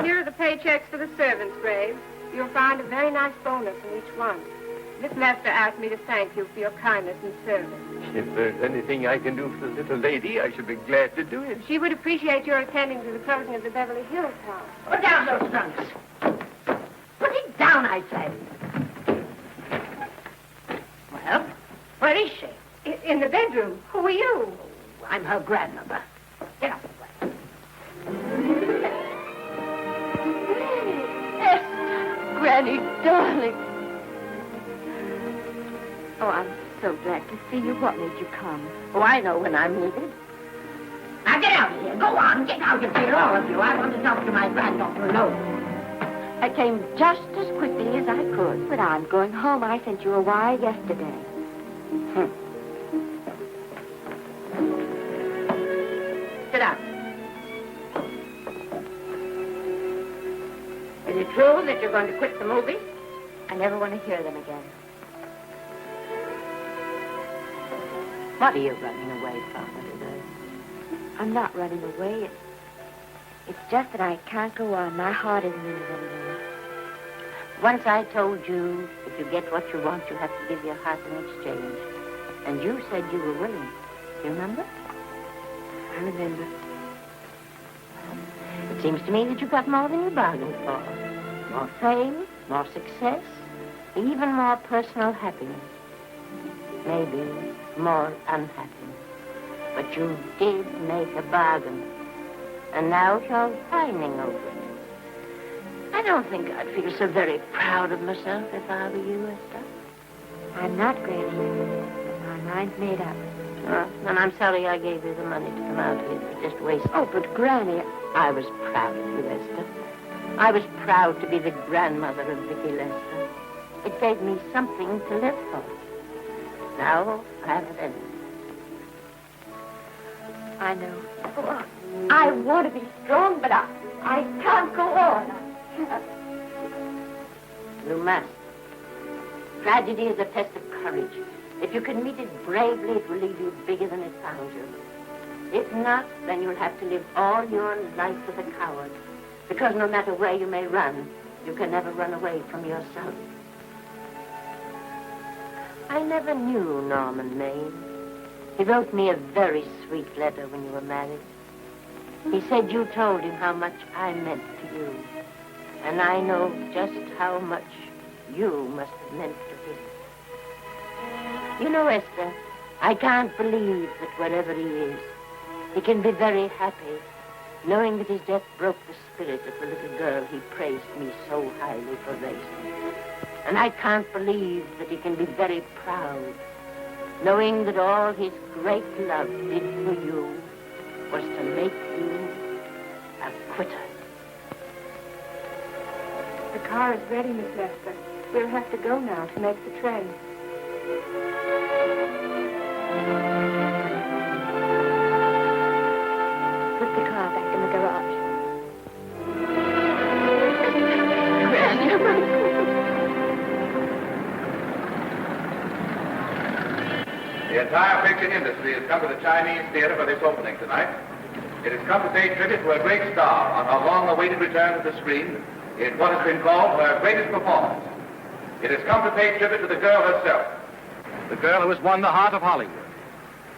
S: Here are the paychecks for the servants' graves. You'll find a very nice bonus in each one. Miss Lester asked me to thank you for your kindness and service.
V: If there's anything I can do for the little lady, I should be glad to do it.
S: She would appreciate your attending to the closing of the Beverly Hills house.
A: Put down those trunks. Put it down, I say. Well, where is she?
S: In the bedroom. Who are you?
A: I'm her grandmother. Get up.
D: Granny, darling. Oh, I'm so glad to see you. What made you come?
A: Oh, I know when I'm needed. Now get out of here. Go on. Get out of here, all of you. I want to talk to my granddaughter alone.
D: I came just as quickly as I could. But I'm going home. I sent you a wire yesterday.
A: Sit down. Is it true that you're going to quit the movies?
D: I never want to hear them again.
A: What are you running away from, little girl?
D: I'm not running away. It's just that I can't go on. My heart isn't in it anymore.
A: Once I told you if you get what you want, you have to give your heart in exchange. And you said you were willing. Do you remember?
D: I remember.
A: It seems to me that you got more than you bargained for. More fame, more success, even more personal happiness. Maybe more unhappiness. But you did make a bargain. And now you're pining over it. I don't think I'd feel so very proud of myself if I were you, Esther.
D: I'm not, Granny. My mind's made up.
A: Well, and I'm sorry I gave you the money to come out here. It just wasted.
D: Oh, but Granny...
A: I was proud of you, Esther. I was proud to be the grandmother of Vicky Lester. It gave me something to live for. Now I have it ended.
D: I know. Oh, I want to be strong, but I can't go on.
A: You must. Tragedy is a test of courage. If you can meet it bravely, it will leave you bigger than it found you. If not, then you'll have to live all your life as a coward. Because no matter where you may run, you can never run away from yourself. I never knew Norman Maine. He wrote me a very sweet letter when you were married. He said you told him how much I meant to you. And I know just how much you must have meant to him. You know, Esther, I can't believe that wherever he is, he can be very happy, knowing that his death broke the spirit of the little girl he praised me so highly for raising. And I can't believe that he can be very proud, knowing that all his great love did for you was to make you a quitter.
S: The car is ready, Miss Lester. We'll have to go now to make the train.
D: Put the car back in the garage.
C: The entire picture industry has come to the Chinese Theater for this opening tonight. It has come to pay tribute to a great star on her long-awaited return to the screen in what has been called her greatest performance. It has come to pay tribute to the girl herself.
H: The girl who has won the heart of Hollywood.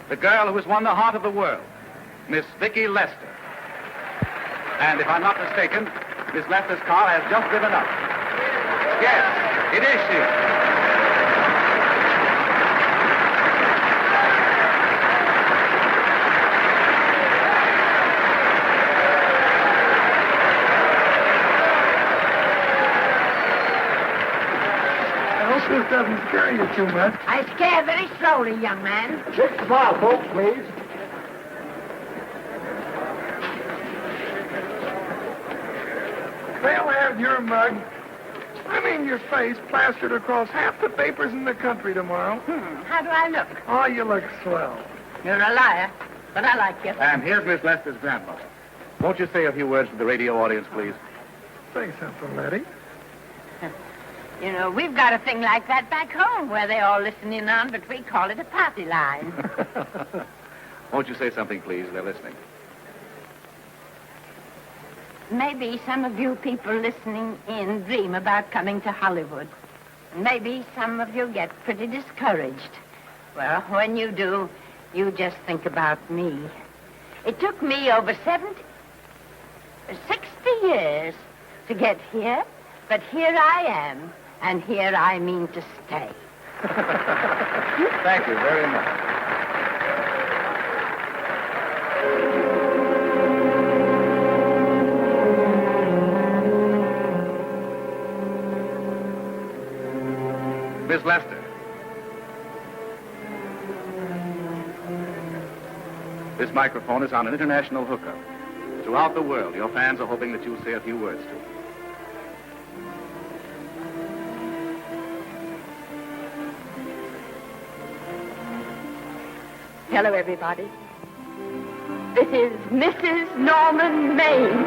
H: The girl who has won the heart of the world. Miss Vicki Lester. And if I'm not mistaken, Miss Lester's car has just driven up. Yes, it is she.
G: This doesn't scare you too much.
A: I scare very slowly, young man.
G: 6 o'clock, folks, please. They'll have your mug, your face, plastered across half the papers in the country tomorrow.
A: How do I look?
G: Oh, you look swell.
A: You're a liar, but I like you.
H: And here's Miss Lester's grandmother. Won't you say a few words to the radio audience, please?
G: Say something, Letty.
A: You know, we've got a thing like that back home where they all listen in on, but we call it a party line.
H: Won't you say something, please? They're listening.
A: Maybe some of you people listening in dream about coming to Hollywood. Maybe some of you get pretty discouraged. Well, when you do, you just think about me. It took me over 60 years to get here, but here I am. And here I mean to stay.
H: Thank you very much. Miss Lester. This microphone is on an international hookup. Throughout the world, your fans are hoping that you'll say a few words to them.
D: Hello, everybody. This is Mrs. Norman Maine.